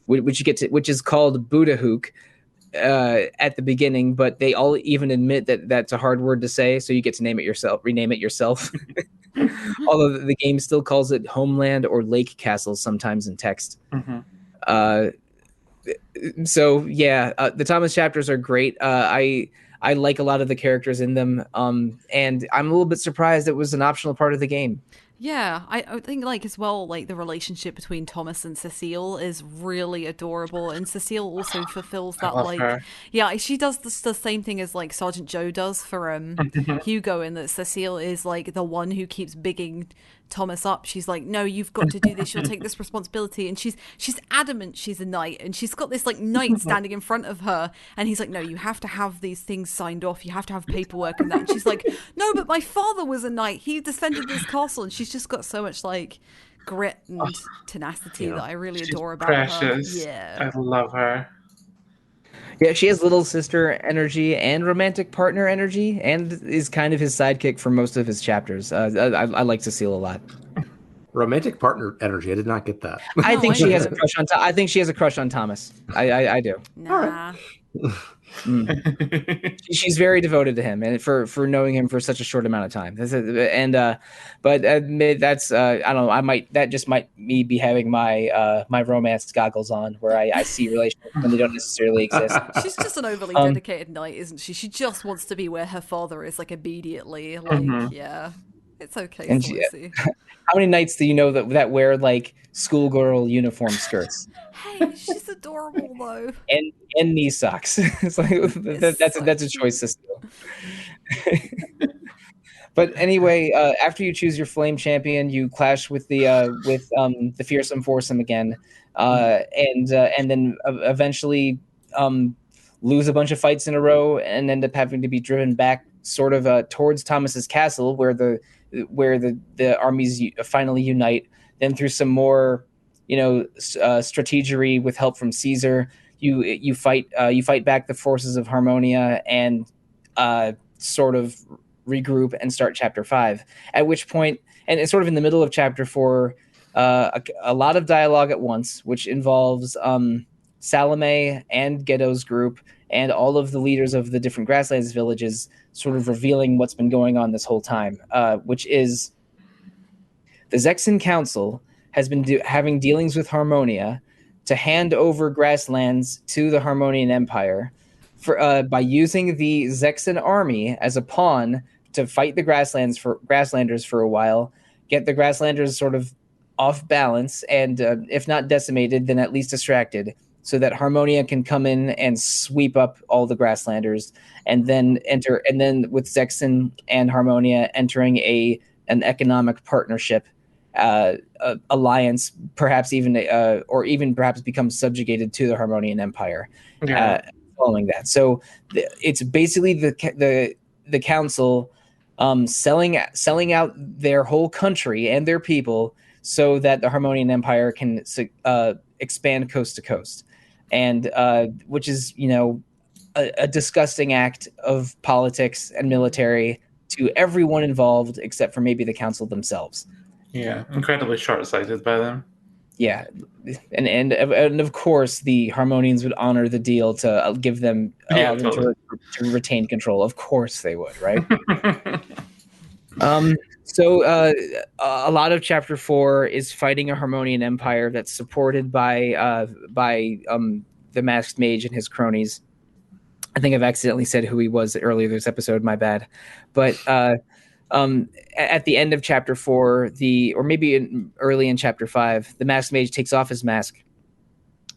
which is called Buddha-hook at the beginning, but they all even admit that that's a hard word to say, so you get to rename it yourself. Although the game still calls it Homeland or Lake Castle sometimes in text. So yeah, the Thomas chapters are great. I like a lot of the characters in them, and I'm a little bit surprised it was an optional part of the game. Yeah, I think like as well, like the relationship between Thomas and Cecile is really adorable, and Cecile also fulfills that her. yeah, she does the same thing as like Sergeant Joe does for Hugo, in that Cecile is like the one who keeps bigging Thomas up. She's like, no, you've got to do this, you'll take this responsibility, and she's adamant she's a knight, and she's got this like knight standing in front of her, and he's like, no, you have to have these things signed off, you have to have paperwork and that, and she's like, no, but my father was a knight, he defended this castle, and she's just got so much like grit and tenacity that I really adore about precious. her. Yeah, I love her. Yeah, she has little sister energy and romantic partner energy, and is kind of his sidekick for most of his chapters. I like Cecile a lot. Romantic partner energy. I did not get that. I think she has a crush on. I think she has a crush on Thomas. I do. nah. She's very devoted to him, and for knowing him for such a short amount of time. But that's I don't know. That just might me be having my my romance goggles on, where I see relationships when they don't necessarily exist. She's just an overly dedicated knight, isn't she? She just wants to be where her father is, like immediately. Like, yeah, it's okay. And how many knights do you know that wear like schoolgirl uniform skirts? Hey, she's adorable though. And knee socks. It's like that's a choice system. But anyway, after you choose your flame champion, you clash with the fearsome foursome again, and then eventually lose a bunch of fights in a row, and end up having to be driven back sort of towards Thomas's castle, where the armies finally unite. Then through some more strategery with help from Caesar, you fight back the forces of Harmonia and sort of regroup and start chapter 5, at which point, and it's sort of in the middle of chapter 4, a lot of dialogue at once, which involves Salome and Ghetto's group and all of the leaders of the different grasslands villages sort of revealing what's been going on this whole time, which is the Zexan Council has been having dealings with Harmonia to hand over grasslands to the Harmonian Empire by using the Zexan army as a pawn to fight the grasslanders for a while, get the grasslanders sort of off balance, and if not decimated, then at least distracted, so that Harmonia can come in and sweep up all the grasslanders, and then with Zexan and Harmonia entering an economic partnership, alliance, perhaps even or even perhaps become subjugated to the Harmonian Empire. Yeah. following that. So it's basically the council selling out their whole country and their people so that the Harmonian Empire can expand coast to coast, and which is a disgusting act of politics and military to everyone involved except for maybe the council themselves. Yeah, incredibly short-sighted by them. Yeah, and of course the Harmonians would honor the deal to give them Totally. to retain control. Of course they would, right? So a lot of Chapter 4 is fighting a Harmonian Empire that's supported by the Masked Mage and his cronies. I think I've accidentally said who he was earlier this episode. My bad. But at the end of Chapter 4, or maybe early in Chapter 5, the Masked Mage takes off his mask.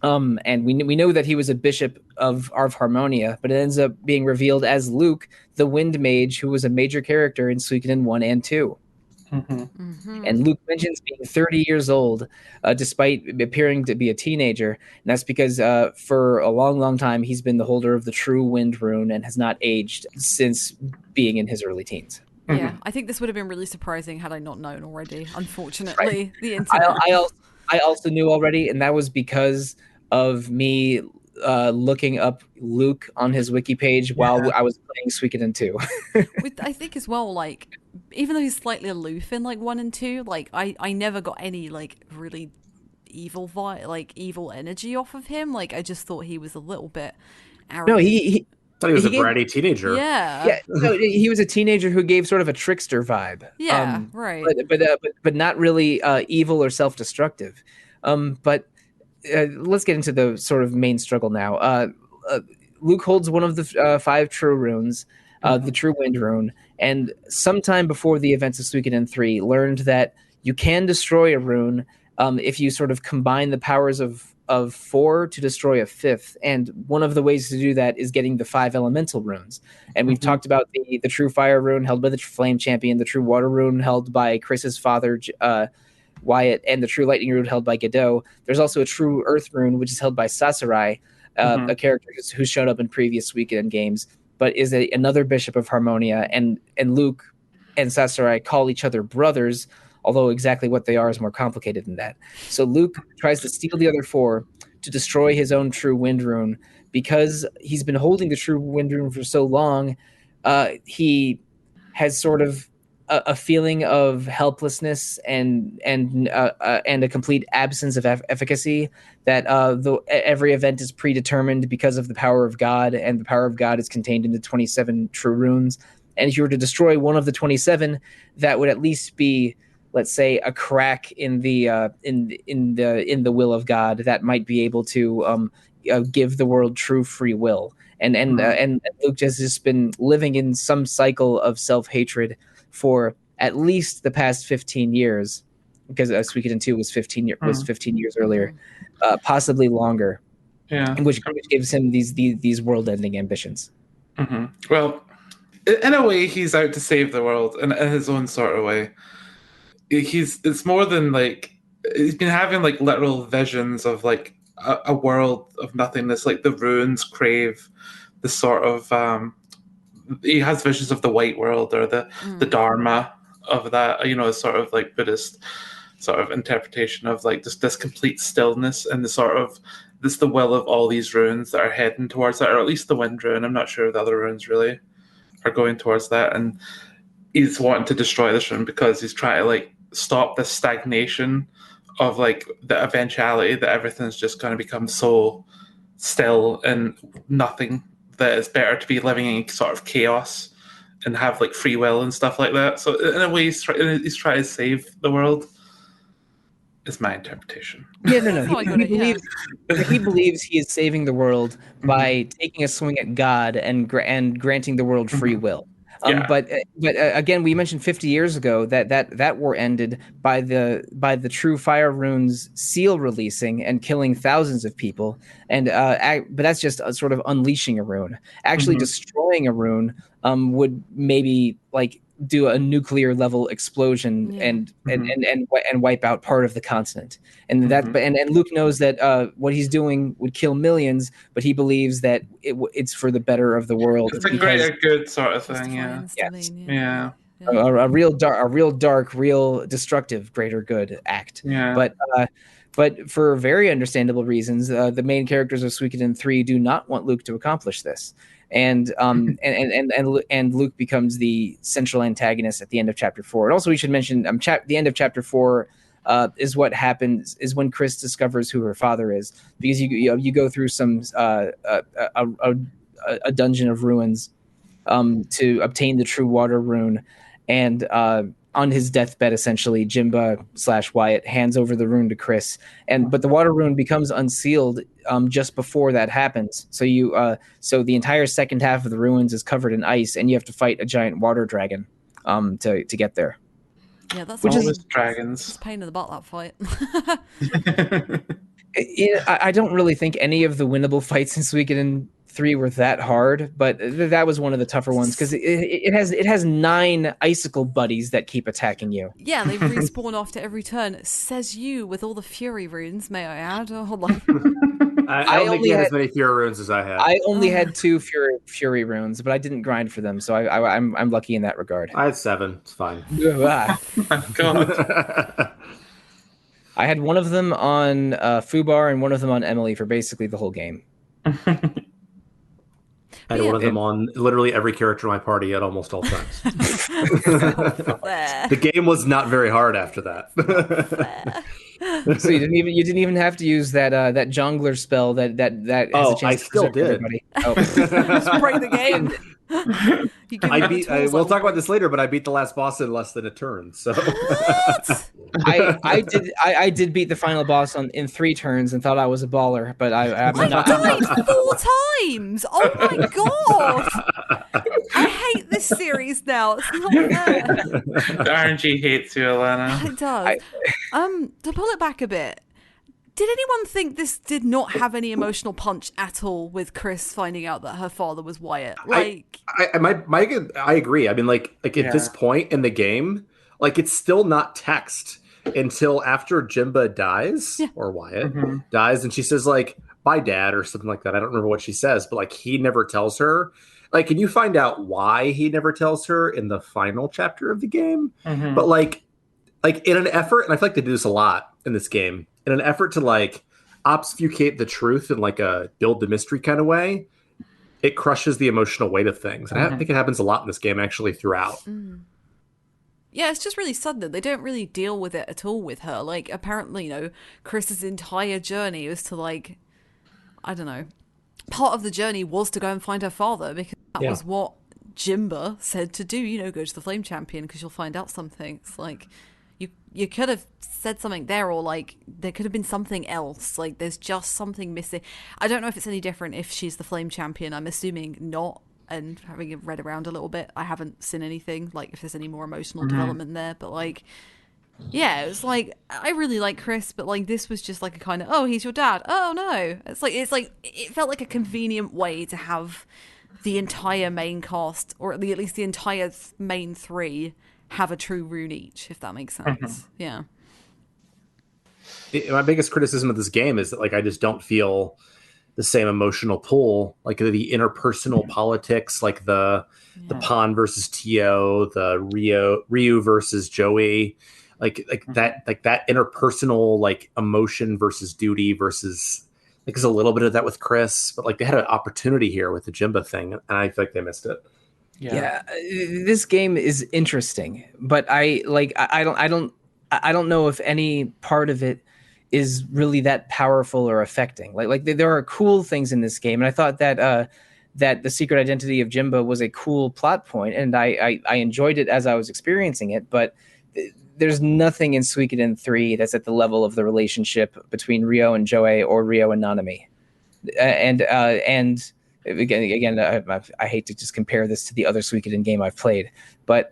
And we know that he was a bishop of Harmonia, but it ends up being revealed as Luke, the Wind Mage, who was a major character in Suikoden 1 and 2. And Luke mentions being 30 years old, despite appearing to be a teenager. And that's because for a long, long time, he's been the holder of the true Wind Rune and has not aged since being in his early teens. Yeah, I think this would have been really surprising had I not known already. Unfortunately, the internet. I also knew already, and that was because of me looking up Luke on his wiki page while I was playing Suikoden 2. I think as well, like, even though he's slightly aloof in like 1 and 2, like I never got any like really evil evil energy off of him. Like I just thought he was a little bit arrogant. No, he thought he was a bratty teenager. Yeah. No, he was a teenager who gave sort of a trickster vibe. Yeah, right. But not really evil or self-destructive. But let's get into the sort of main struggle now. Luke holds one of the 5 true runes, the true Wind Rune, and sometime before the events of Suikoden 3, learned that you can destroy a rune if you sort of combine the powers of 4 to destroy a 5th. And one of the ways to do that is getting the 5 elemental runes. And we've talked about the true fire rune held by the Flame Champion, the true water rune held by Chris's father, Wyatt, and the true lightning rune held by Godot. There's also a true earth rune, which is held by Sasarai, a character who's shown up in previous Suikoden games, but is another bishop of Harmonia. And Luke and Sasarai call each other brothers, although exactly what they are is more complicated than that. So Luke tries to steal the other 4 to destroy his own true Wind Rune. Because he's been holding the true Wind Rune for so long, he has sort of a feeling of helplessness and a complete absence of efficacy, that every event is predetermined because of the power of God, and the power of God is contained in the 27 true runes. And if you were to destroy one of the 27, that would at least be, let's say, a crack in the will of God that might be able to give the world true free will. And Luke has just been living in some cycle of self-hatred for at least the past 15 years, because Suikoden 2 was 15 years earlier, possibly longer. Yeah, which gives him these world-ending ambitions. Well, in a way, he's out to save the world in his own sort of way. It's more than like he's been having like literal visions of like a world of nothingness, like the runes crave the sort of he has visions of the white world or the Dharma of that, sort of like Buddhist sort of interpretation of like just this complete stillness and the sort of the will of all these runes that are heading towards that, or at least the Wind Rune. I'm not sure if the other runes really are going towards that, and he's wanting to destroy this rune because he's trying to like stop the stagnation of like the eventuality that everything's just going to become so still and nothing, that it's better to be living in sort of chaos and have like free will and stuff like that. So in a way, he's trying to save the world. Is my interpretation. Yeah, no. He believes he is saving the world by taking a swing at God and granting the world free will. But again, we mentioned 50 years ago that war ended by the true fire rune's seal releasing and killing thousands of people. And but that's just a sort of unleashing a rune. Actually, destroying a rune would maybe like do a nuclear level explosion and wipe out part of the continent. And and Luke knows that what he's doing would kill millions, but he believes that it's for the better of the world. It's a greater good sort of thing. Yeah. A real dark, real destructive, greater good act. Yeah. But for very understandable reasons, the main characters of Suikoden 3 do not want Luke to accomplish this. And Luke becomes the central antagonist at the end of chapter 4. And also, we should mention the end of chapter 4 is what happens is when Chris discovers who her father is, because you go through some a dungeon of ruins to obtain the true water rune, and on his deathbed, essentially, Jimba/Wyatt hands over the rune to Chris, but the water rune becomes unsealed just before that happens. So so the entire second half of the ruins is covered in ice, and you have to fight a giant water dragon to get there. Yeah, that's dragons. It's a pain in the butt, that fight. I don't really think any of the winnable fights in Suikoden 3 were that hard, but that was one of the tougher ones because it has 9 icicle buddies that keep attacking you. Yeah, they respawn after every turn. Says you with all the fury runes, may I add? Hold on. I don't think he had as many fury runes as I had. I only had 2 fury runes, but I didn't grind for them, so I'm lucky in that regard. I had 7. It's fine. God. I had one of them on Fubar and one of them on Emily for basically the whole game. I had one of them on literally every character in my party at almost all times. The game was not very hard after that. So you didn't even have to use that jongler spell that has a chance I to still did. everybody. Oh. Break the game. We'll talk about this later, but I beat the last boss in less than a turn. So I did beat the final boss in 3 turns and thought I was a baller, but I died 4 times. Oh my god! I hate this series now. It's not fair. The RNG hates you, Alana. It does. To pull it back a bit, did anyone think this did not have any emotional punch at all with Chris finding out that her father was Wyatt? I agree. I mean, like at this point in the game, like it's still not text until after Jimba dies or Wyatt dies, and she says like "Bye, Dad" or something like that. I don't remember what she says, but like he never tells her. Like, can you find out why he never tells her in the final chapter of the game? But like in an effort, and I feel like they do this a lot in this game, in an effort to like obfuscate the truth in like a build the mystery kind of way, it crushes the emotional weight of things. And I think it happens a lot in this game actually throughout. Yeah, it's just really sudden. They don't really deal with it at all with her. Like, apparently, Chris's entire journey was to like, I don't know, part of the journey was to go and find her father because that was what Jimba said to do, go to the Flame Champion because you'll find out something. It's like, you could have said something there, or like there could have been something else. Like there's just something missing. I don't know if it's any different if she's the Flame Champion. I'm assuming not. And having read around a little bit, I haven't seen anything like if there's any more emotional development there. But like, yeah, it was like I really like Chris, but like this was just like a kind of he's your dad. Oh no, it's like it felt like a convenient way to have the entire main cast, or at least the entire main 3. Have a true rune each, if that makes sense. Yeah. My biggest criticism of this game is that like I just don't feel the same emotional pull, like the interpersonal politics, like the Pan versus Tio, the Ryu versus Joey, like that interpersonal like emotion versus duty versus like there's a little bit of that with Chris, but like they had an opportunity here with the Jimba thing, and I feel like they missed it. Yeah, this game is interesting, but I don't know if any part of it is really that powerful or affecting. Like there are cool things in this game, and I thought that the secret identity of Jimba was a cool plot point, and I enjoyed it as I was experiencing it. But there's nothing in Suikoden 3 that's at the level of the relationship between Ryo and Joey or Ryo and Nanami, and. Again, I hate to just compare this to the other Suikoden game I've played, but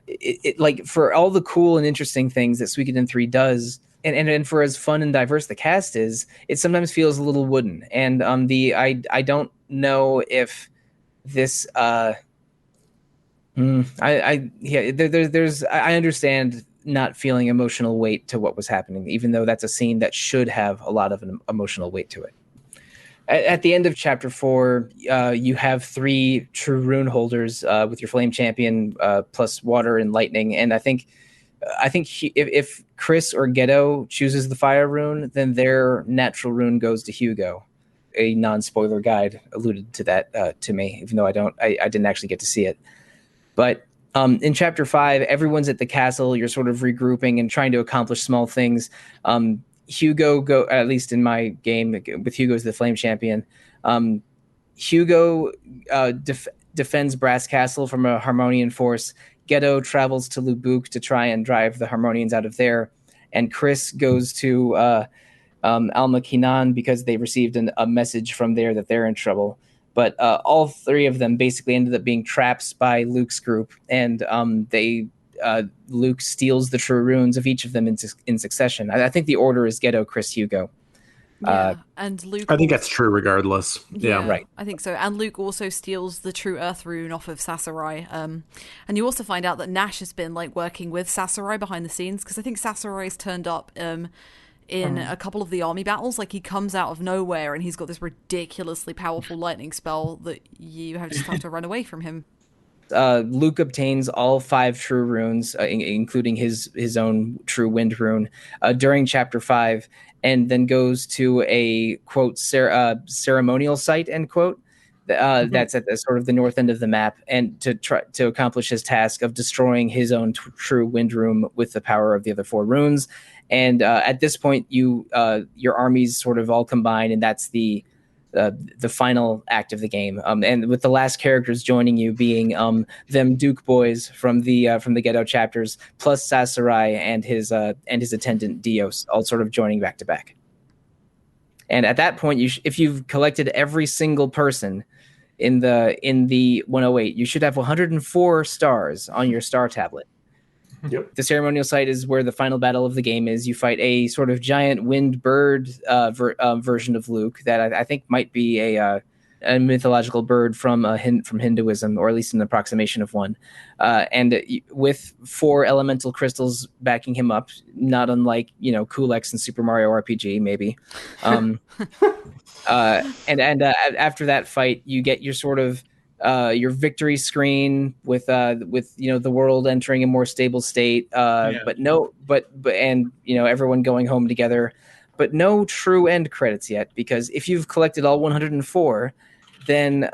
it like for all the cool and interesting things that Suikoden 3 does, and for as fun and diverse the cast is, it sometimes feels a little wooden. And I don't know if this I understand not feeling emotional weight to what was happening, even though that's a scene that should have a lot of an emotional weight to it. At the end of chapter 4, you have 3 true rune holders with your flame champion plus water and lightning, and I think if Chris or Ghetto chooses the fire rune, then their natural rune goes to Hugo. A non-spoiler guide alluded to that to me, even though I didn't actually get to see it. But in chapter 5, everyone's at the castle. You're sort of regrouping and trying to accomplish small things. Hugo at least in my game with Hugo as the flame champion. Hugo defends Brass Castle from a Harmonian force. Ghetto travels to Lubuk to try and drive the Harmonians out of there, and Chris goes to Alma Kinan because they received a message from there that they're in trouble. But all 3 of them basically ended up being traps by Luke's group, and Luke steals the true runes of each of them in succession. I think the order is Ghetto, Chris, Hugo. And Luke. I think that's true regardless. Yeah, right. I think so. And Luke also steals the true Earth rune off of Sasarai. And you also find out that Nash has been working with Sasarai behind the scenes, because I think Sasarai's turned up in a couple of the army battles. He comes out of nowhere and he's got this ridiculously powerful lightning spell that you just have to run away from him. Luke obtains all 5 true runes, including his own true wind rune, during chapter 5, and then goes to a quote ceremonial site end quote that's at the sort of the north end of the map, and to try to accomplish his task of destroying his own true wind rune with the power of the other 4 runes. And at this point, your armies sort of all combine, and that's the final act of the game. And with the last characters joining you being them Duke boys from the Ghetto chapters, plus Sasarai and his attendant Dios, all sort of joining back to back. And at that point, if you've collected every single person in the 108, you should have 104 stars on your star tablet. Yep. The ceremonial site is where the final battle of the game is. You fight a sort of giant wind bird version of Luke that I think might be a mythological bird from Hinduism, or at least an approximation of one. And with 4 elemental crystals backing him up, not unlike Kulex in Super Mario RPG, maybe. And after that fight, you get your sort of your victory screen with the world entering a more stable state, but everyone going home together, but no true end credits yet, because if you've collected all 104, then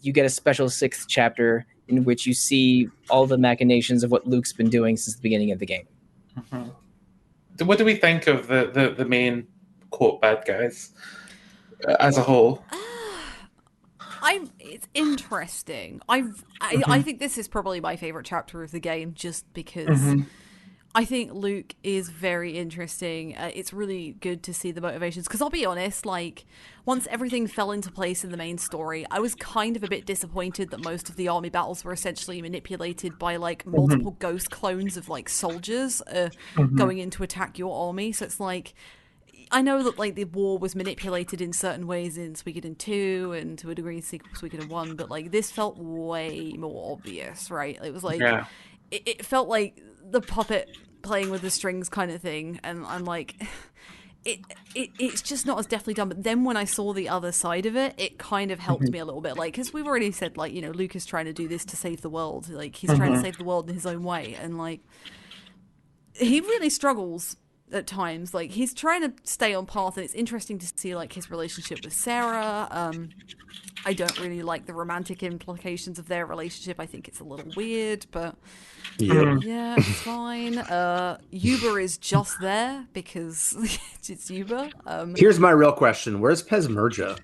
you get a special 6th chapter in which you see all the machinations of what Luke's been doing since the beginning of the game. Mm-hmm. What do we think of the main quote bad guys as a whole? It's interesting. I think this is probably my favorite chapter of the game, just because I think Luke is very interesting. It's really good to see the motivations, because I'll be honest, once everything fell into place in the main story, I was kind of a bit disappointed that most of the army battles were essentially manipulated by multiple ghost clones of soldiers going in to attack your army. So it's I know that the war was manipulated in certain ways in Suikoden 2 and to a degree Suikoden 1, but this felt way more obvious, right? It was it felt like the puppet playing with the strings kind of thing, and I'm it's just not as deftly done. But then when I saw the other side of it, it kind of helped me a little bit, because we've already said Luke is trying to do this to save the world, he's trying to save the world in his own way, and he really struggles at times. He's trying to stay on path, and it's interesting to see his relationship with Sarah. I don't really like the romantic implications of their relationship. I think it's a little weird, but yeah, it's fine. Yuba is just there because it's Yuba. Here's my real question: where's Pesmerga?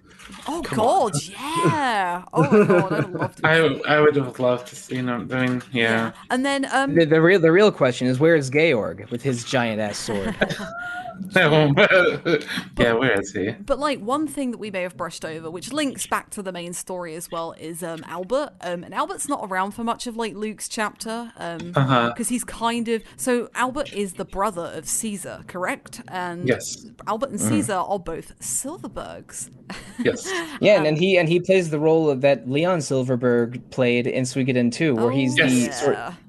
Oh God, yeah. Oh my God, I'd love to. I would have loved to see him doing, yeah. And then the real question is, where is Georg with his giant ass sword? Yeah, where is he? But like one thing that we may have brushed over, which links back to the main story as well, is Albert. And Albert's not around for much of like Luke's chapter, because he's kind of Albert is the brother of Caesar, correct? And Yes. Albert and Caesar are both Silverbergs. Yes. Yeah, and he plays the role of that Leon Silverberg played in Suikoden 2, where he's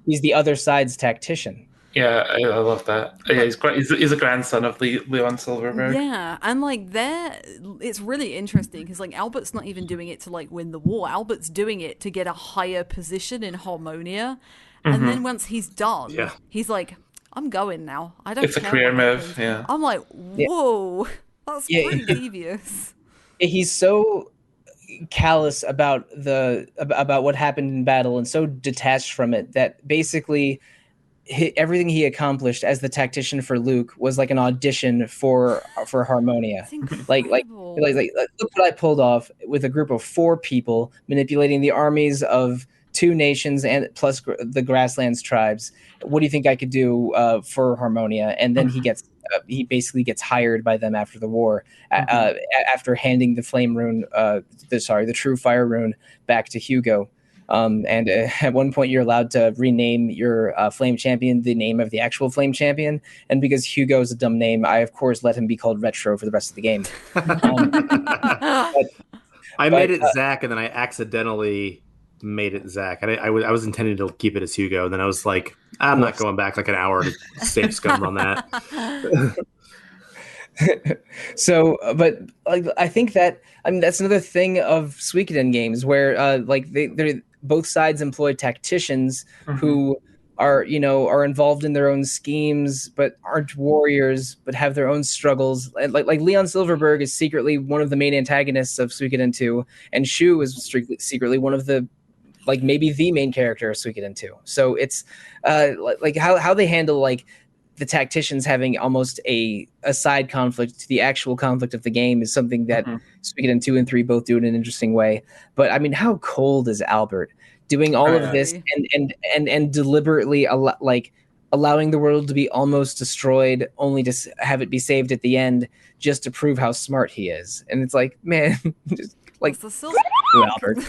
he's the other side's tactician. Yeah, I love that. Yeah, he's a grandson of Leon Silverberg. Yeah, and like it's really interesting because like Albert's not even doing it to like win the war. Albert's doing it to get a higher position in Harmonia, and then once he's done, he's like, "I'm going now. I don't." It's care a career what move. happens." Yeah. I'm like, "Whoa, that's pretty devious." He's so callous about about what happened in battle and so detached from it that basically everything he accomplished as the tactician for Luke was like an audition for Harmonia. Like look what I pulled off with a group of 4 people manipulating the armies of 2 nations and plus the Grasslands tribes. What do you think I could do for Harmonia? And then he basically gets hired by them after the war, after handing the flame rune, the true fire rune back to Hugo. And at one point, you're allowed to rename your flame champion the name of the actual flame champion. And because Hugo is a dumb name, I of course let him be called Retro for the rest of the game. I made it Zach, and then I accidentally made it Zach. I was intending to keep it as Hugo, and then I was like, I'm not going back like an hour to save scum on that. So, but like I think that that's another thing of Suikoden games where like they're both sides employ tacticians who are involved in their own schemes but aren't warriors but have their own struggles. Like Leon Silverberg is secretly one of the main antagonists of Suikoden 2, and Shu is secretly one of the maybe the main character of Suikoden 2. So it's like how they handle like the tacticians having almost a side conflict to the actual conflict of the game is something that Suikoden 2 and 3 both do in an interesting way. But I mean, how cold is Albert doing all of this and deliberately allowing the world to be almost destroyed only to have it be saved at the end just to prove how smart he is? And it's like, man, just like Albert.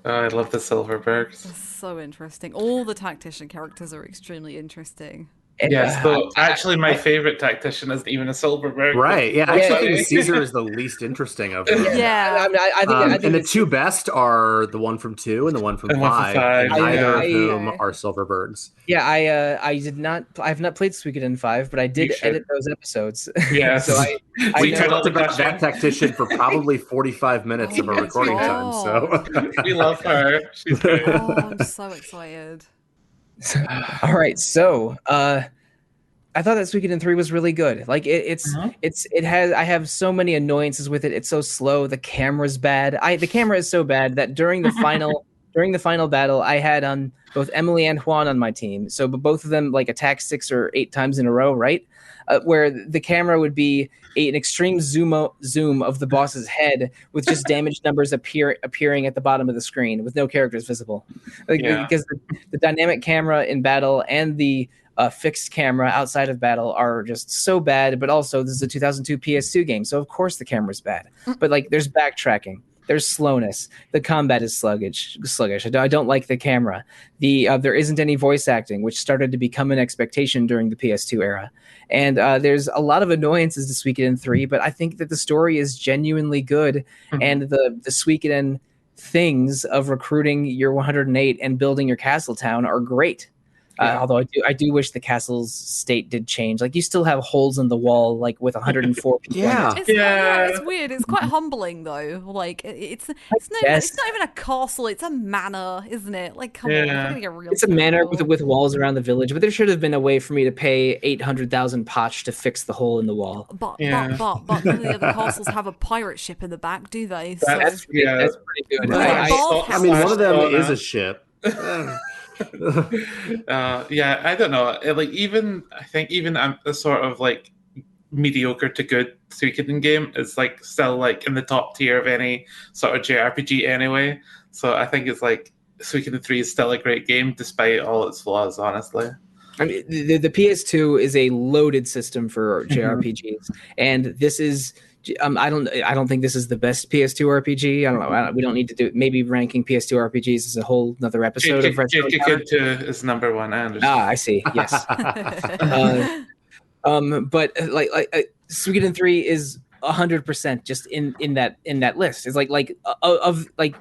I love the Silverbergs. That's so interesting. All the tactician characters are extremely interesting. Yes, though actually my favorite tactician isn't even a Silverberg. Right, yeah. I actually think Caesar is the least interesting of them. Yeah. I think and the 2 best are the one from 2 and the one from 5. And neither of whom are Silverbergs. Yeah, I have not played Suikoden 5, but I did edit those episodes. Yeah, so we talked about that tactician for probably 45 minutes of our recording time. So we love her. She's great. Oh, I'm so excited. All right, so I thought that Suikoden 3 was really good. Like I have so many annoyances with it. It's so slow. The camera's bad. The camera is so bad that during the final battle, I had both Emily and Juan on my team. So both of them like attack 6 or 8 times in a row, right? Where the camera would be an extreme zoom of the boss's head with just damage numbers appearing at the bottom of the screen with no characters visible. Because the dynamic camera in battle and the fixed camera outside of battle are just so bad, but also this is a 2002 PS2 game, so of course the camera's bad. But like there's backtracking. There's slowness. The combat is sluggish. I don't like the camera. There isn't any voice acting, which started to become an expectation during the PS2 era. And there's a lot of annoyances to Suikoden 3, but I think that the story is genuinely good, and the Suikoden things of recruiting your 108 and building your castle town are great. Although I do wish the castle's state did change. Like you still have holes in the wall, like with 104 people. It's weird. It's quite humbling though. Like it's not even a castle. It's a manor, isn't it? Like come on, we're gonna get real. It's a manor with walls around the village, but there should have been a way for me to pay 800,000 potch to fix the hole in the wall. But none of the other castles have a pirate ship in the back, do they? That's pretty good. I mean, one of them is a ship. I don't know. I think even a sort of like mediocre to good Suikoden game is like still like in the top tier of any sort of JRPG anyway. So I think it's like Suikoden 3 is still a great game despite all its flaws, honestly. I mean, the PS2 is a loaded system for JRPGs, and this is. I don't think this is the best PS2 RPG. I don't know. We don't need to do maybe ranking PS2 RPGs is a whole another episode of Retro Encounter. Kid is number one. I understand. I see. Yes. But Suikoden 3 is 100% just in that list. It's like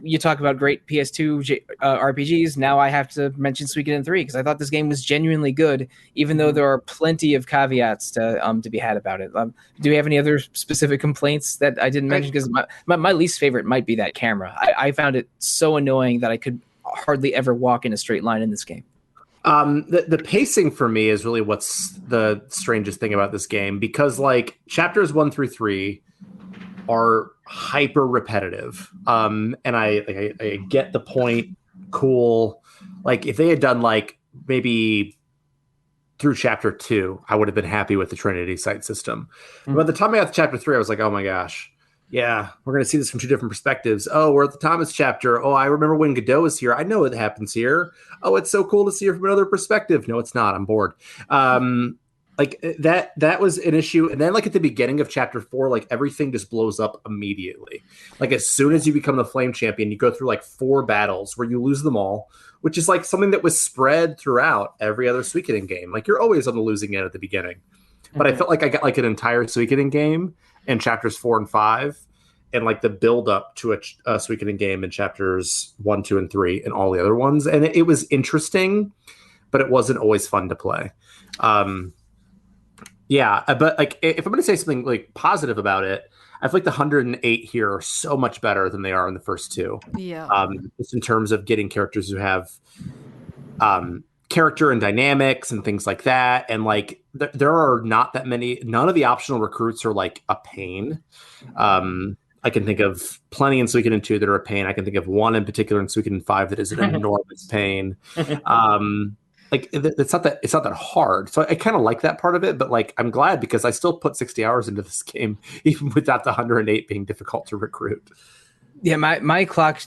you talk about great PS2 RPGs. Now I have to mention Suikoden 3 because I thought this game was genuinely good, even though there are plenty of caveats to be had about it. Do we have any other specific complaints that I didn't mention? Because my least favorite might be that camera. I found it so annoying that I could hardly ever walk in a straight line in this game. The pacing for me is really what's the strangest thing about this game, because like chapters 1 through 3 are hyper repetitive. And I get the point. Cool. Like if they had done like maybe through chapter 2, I would have been happy with the Trinity Site system. Mm-hmm. But by the time I got to chapter 3, I was like, oh my gosh. Yeah, we're going to see this from two different perspectives. Oh, we're at the Thomas chapter. Oh, I remember when Godot was here. I know what happens here. Oh, it's so cool to see it from another perspective. No, it's not. I'm bored. Like that was an issue. And then like at the beginning of chapter 4, like everything just blows up immediately. Like as soon as you become the Flame Champion, you go through like 4 battles where you lose them all, which is like something that was spread throughout every other Suikoden game. Like you're always on the losing end at the beginning. But I felt like I got like an entire Suikoden game in chapters 4 and 5, and like the build up to a Suikoden game in chapters 1, 2, and 3, and all the other ones. And it was interesting, but it wasn't always fun to play. Yeah, but like if I'm going to say something like positive about it, I feel like the 108 here are so much better than they are in the first 2. Yeah. Just in terms of getting characters who have character and dynamics and things like that. And like there are not that many, none of the optional recruits are like a pain. I can think of plenty in Suikoden 2 that are a pain. I can think of one in particular in Suikoden 5 that is an enormous pain. Like it's not that hard. So I kind of like that part of it, but like I'm glad because I still put 60 hours into this game, even without the 108 being difficult to recruit. Yeah, my clock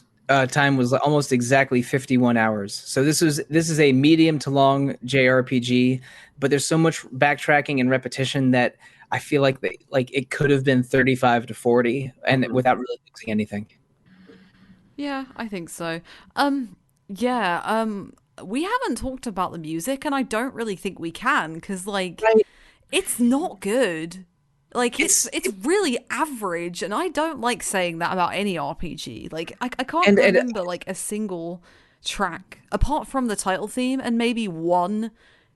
time was like almost exactly 51 hours. So this is a medium to long JRPG, but there's so much backtracking and repetition that I feel like it could have been 35 to 40 and without really losing anything. Yeah, I think so. We haven't talked about the music, and I don't really think we can because it's not good. Like it's really average, and I don't like saying that about any RPG. Like I can't remember like a single track apart from the title theme and maybe one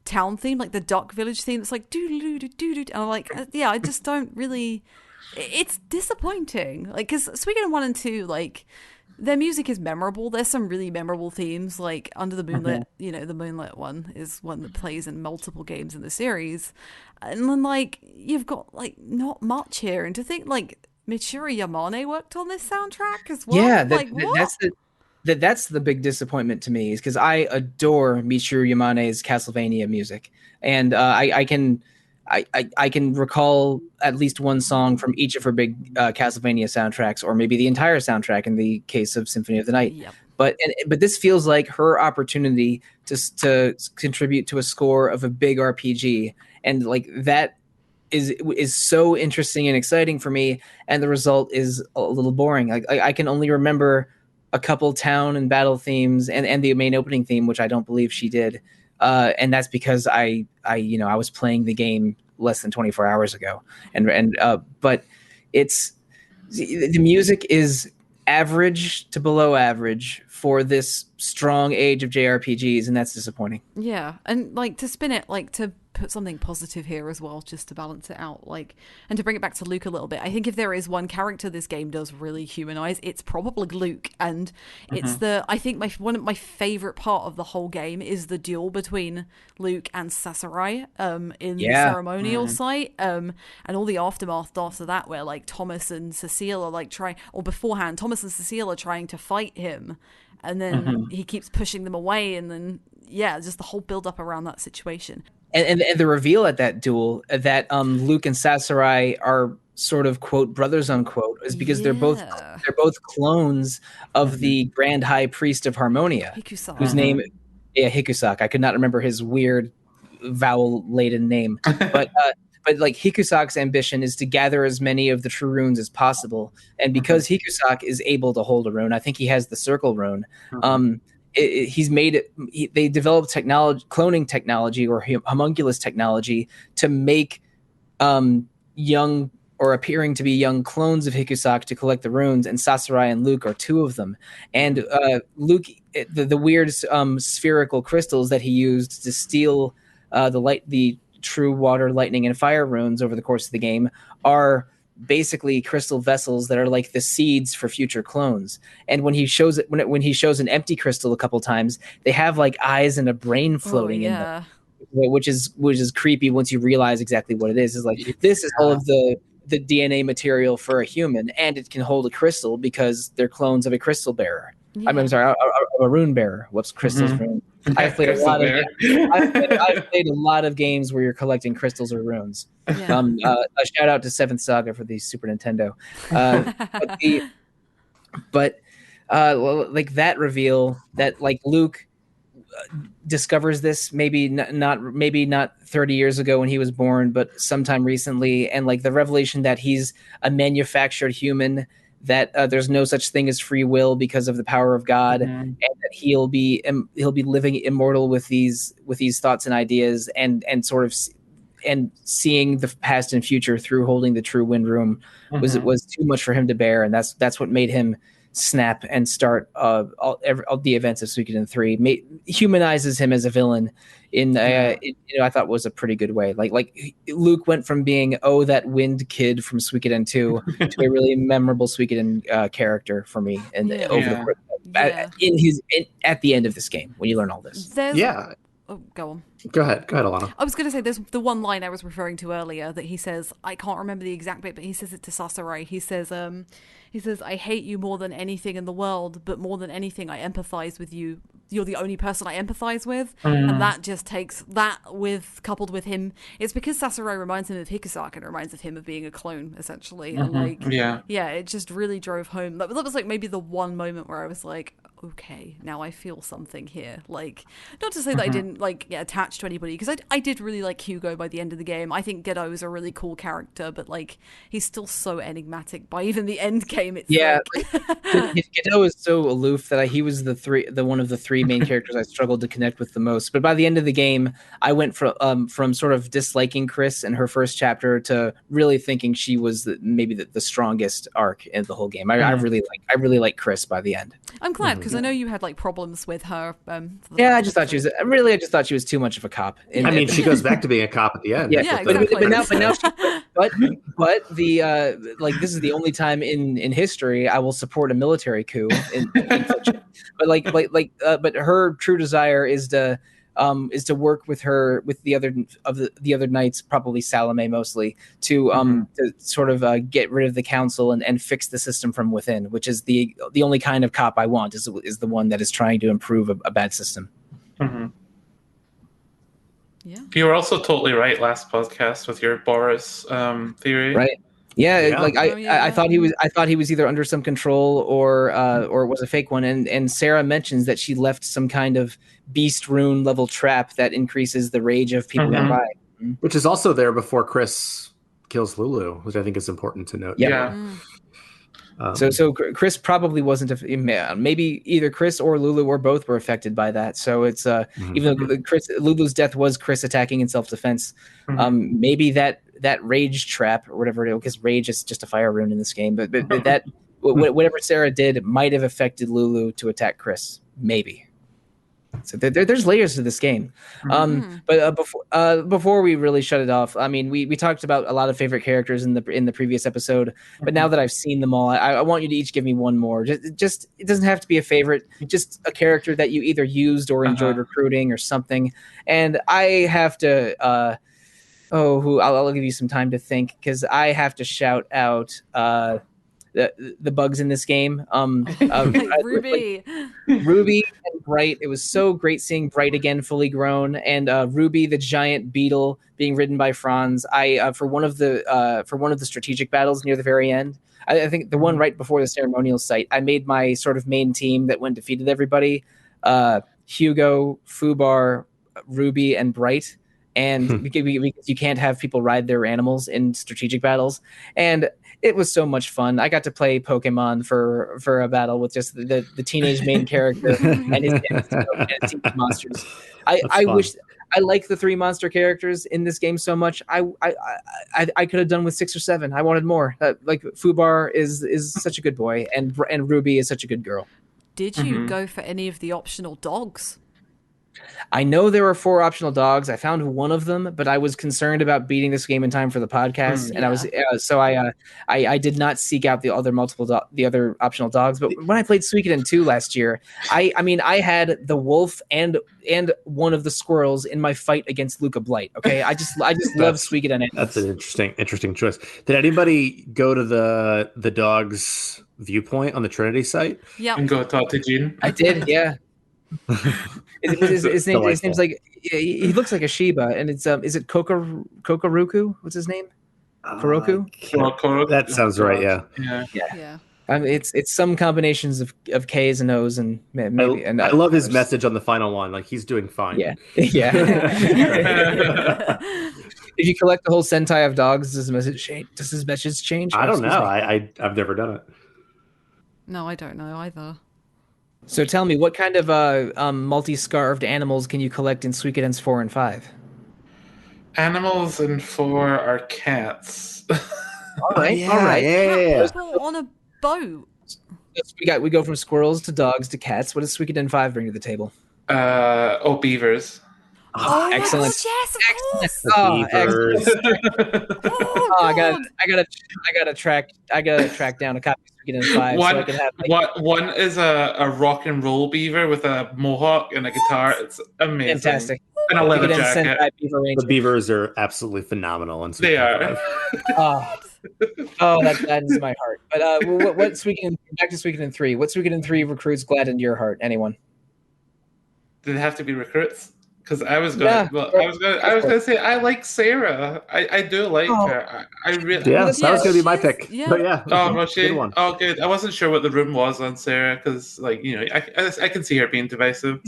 town theme, like the Duck Village theme. It's like doo doo doo doo doo, and I'm like, yeah, I just don't really. It's disappointing. Like because Suikoden 1 and 2, like their music is memorable. There's some really memorable themes, like Under the Moonlit. You know, the Moonlit one is one that plays in multiple games in the series. And then, like, you've got, like, not much here. And to think, like, Michiru Yamane worked on this soundtrack as well. Yeah, what? that's the big disappointment to me, is because I adore Michiru Yamane's Castlevania music. And I can recall at least one song from each of her big Castlevania soundtracks, or maybe the entire soundtrack in the case of Symphony of the Night. Yep. But this feels like her opportunity to contribute to a score of a big RPG, and like that is so interesting and exciting for me. And the result is a little boring. Like I can only remember a couple town and battle themes and the main opening theme, which I don't believe she did. And that's because I was playing the game less than 24 hours ago, but the music is average to below average for this strong age of JRPGs, and that's disappointing. Yeah, and like to spin it, like to put something positive here as well, just to balance it out, like, and to bring it back to Luke a little bit. I think if there is one character this game does really humanize, it's probably Luke, and it's I think one of my favorite part of the whole game is the duel between Luke and Sasarai in the ceremonial site, and all the aftermath after that, where like Thomas and Cecile are like beforehand, Thomas and Cecile are trying to fight him, and then he keeps pushing them away, and then just the whole build up around that situation. And the reveal at that duel that Luke and Sasarai are sort of quote brothers unquote is because they're both clones of the Grand High Priest of Harmonia, Hikusaka. whose name Hikusak. I could not remember his weird vowel-laden name. But like Hikusak's ambition is to gather as many of the true runes as possible, and because Hikusak is able to hold a rune, I think he has the circle rune. He's made it. They developed cloning technology or homunculus technology to make young or appearing to be young clones of Hikusak to collect the runes, and Sasarai and Luke are two of them. And Luke, the weird spherical crystals that he used to steal the true water, lightning, and fire runes over the course of the game are basically crystal vessels that are like the seeds for future clones. And when he shows it, when he shows an empty crystal a couple times, they have like eyes and a brain floating in them, which is creepy once you realize exactly what it is. Is like this is all of the DNA material for a human, and it can hold a crystal because they're clones of a crystal bearer. Yeah. I'm sorry, a rune bearer. Whoops, crystals. Rune. I've played a lot of games where you're collecting crystals or runes. Yeah. A shout out to Seventh Saga for the Super Nintendo. But like that reveal that like Luke discovers this maybe not 30 years ago when he was born, but sometime recently, and like the revelation that he's a manufactured human, that there's no such thing as free will because of the power of God, and that he'll be living immortal with these thoughts and ideas, and sort of and seeing the past and future through holding the true wind room was too much for him to bear, and that's what made him snap and start all the events of Suikoden 3. Humanizes him as a villain in I thought was a pretty good way. Like Luke went from being that wind kid from Suikoden 2 to a really memorable Suikoden character for me, and at the end of this game when you learn all this. Oh, go on. Go ahead, Alana. I was going to say, there's the one line I was referring to earlier that he says, I can't remember the exact bit, but he says it to Sasarai. He says, I hate you more than anything in the world, but more than anything, I empathize with you. You're the only person I empathize with. And that just takes that coupled with him. It's because Sasarai reminds him of Hikusak and reminds of him of being a clone, essentially. And it just really drove home. That was like maybe the one moment where I was like, okay, now I feel something here. Like, not to say that I didn't like get attached to anybody, because I did really like Hugo by the end of the game. I think Gedo is a really cool character, but like he's still so enigmatic by even the end game. It's Gedo is so aloof that he was the one of the three main characters I struggled to connect with the most. But by the end of the game, I went from sort of disliking Chris in her first chapter to really thinking she was maybe the strongest arc in the whole game. I really like Chris by the end. I'm glad, because I know you had like problems with her. I just thought she was too much of a cop. She goes back to being a cop at the end. Yeah, exactly. But this is the only time in history I will support a military coup in fiction. But her true desire is to work with the other knights, probably Salome mostly, to sort of get rid of the council and fix the system from within, which is the only kind of cop I want, is the one that is trying to improve a bad system. Yeah. You were also totally right last podcast with your Boris theory. Right. Yeah. I thought he was either under some control or it was a fake one. And Sarah mentions that she left some kind of beast rune level trap that increases the rage of people nearby. Which is also there before Chris kills Lulu, which I think is important to note. So Chris probably wasn't maybe either Chris or Lulu or both were affected by that. So it's even though Lulu's death was Chris attacking in self-defense, maybe that rage trap or whatever it is, because rage is just a fire rune in this game, but that whatever Sarah did might have affected Lulu to attack Chris, maybe. So there's layers to this game. But before we really shut it off, I mean, we talked about a lot of favorite characters in the previous episode, but now that I've seen them all, I want you to each give me one more. Just it doesn't have to be a favorite, just a character that you either used or enjoyed recruiting or something. And I have to I'll give you some time to think, because I have to shout out the bugs in this game. Ruby and Bright. It was so great seeing Bright again, fully grown, and Ruby, the giant beetle, being ridden by Franz. For one of the strategic battles near the very end, I think the one right before the ceremonial site, I made my sort of main team that went defeated everybody. Hugo, Fubar, Ruby, and Bright. and because you can't have people ride their animals in strategic battles, and it was so much fun. I got to play Pokemon for a battle with just the teenage main character and his team of monsters. I wish I like the 3 monster characters in this game so much. I could have done with 6 or 7. I wanted more. Like Fubar is such a good boy, and Ruby is such a good girl. Did you go for any of the optional dogs? I know there were 4 optional dogs. I found one of them, but I was concerned about beating this game in time for the podcast, and I was so I did not seek out the other optional dogs. But when I played Suikoden 2 last year, I mean I had the wolf and one of the squirrels in my fight against Luca Blight. Okay, I just love Suikoden. That's an interesting choice. Did anybody go to the dog's viewpoint on the Trinity site? Yeah, and go talk to Jean. I did, yeah. His name's like he looks like a Shiba, and it's is it Kokoruku? What's his name? Koroku? That sounds right. Yeah. It's some combinations of K's and O's, and maybe. And I love his message on the final one. Like he's doing fine. Yeah. If you collect the whole Sentai of dogs, does his message change? I don't know. I've never done it. No, I don't know either. So tell me, what kind of multi-scarved animals can you collect in Suikodens 4 and 5? Animals in 4 are cats. All right. Yeah. People on a boat. We go from squirrels to dogs to cats. What does Suikoden 5 bring to the table? Beavers. Oh, excellent! Yes, of course. Beavers. I gotta track down a copy of Suikoden 5 so I can have. One is a rock and roll beaver with a mohawk and a guitar. It's amazing. Fantastic. And a leather jacket. The beavers are absolutely phenomenal, and they are. That is my heart. But what Suikoden? Back to Suikoden 3. What Suikoden 3 recruits gladdened your heart? Anyone? Did it have to be recruits? Because I was going to say I like Sarah. I do like her. I really that was going to be my pick. Yeah. But yeah. Oh, was she? Good one. Oh, good. I wasn't sure what the room was on Sarah because, like, you know, I can see her being divisive.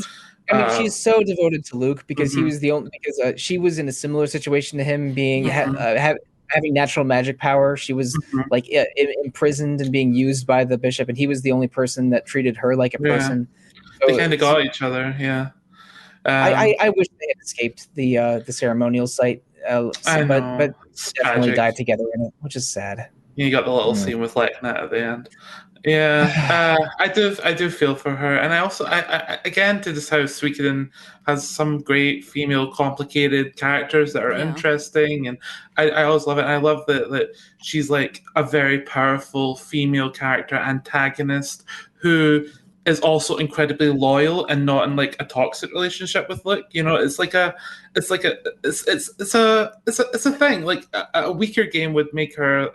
I mean, she's so devoted to Luke because he was the only she was in a similar situation to him, being having natural magic power. She was like imprisoned and being used by the bishop, and he was the only person that treated her like a person. So they kind of got each other, yeah. I wish they had escaped the ceremonial site, but definitely tragic. died together in it, which is sad. You got the little scene with Leona at the end. Yeah, I do feel for her, and I also, I again, to this house, Suikoden has some great female, complicated characters that are interesting, and I always love it. And I love that she's like a very powerful female character antagonist who is also incredibly loyal and not in like a toxic relationship with Luke. You know, it's a thing. Like a weaker game would make her,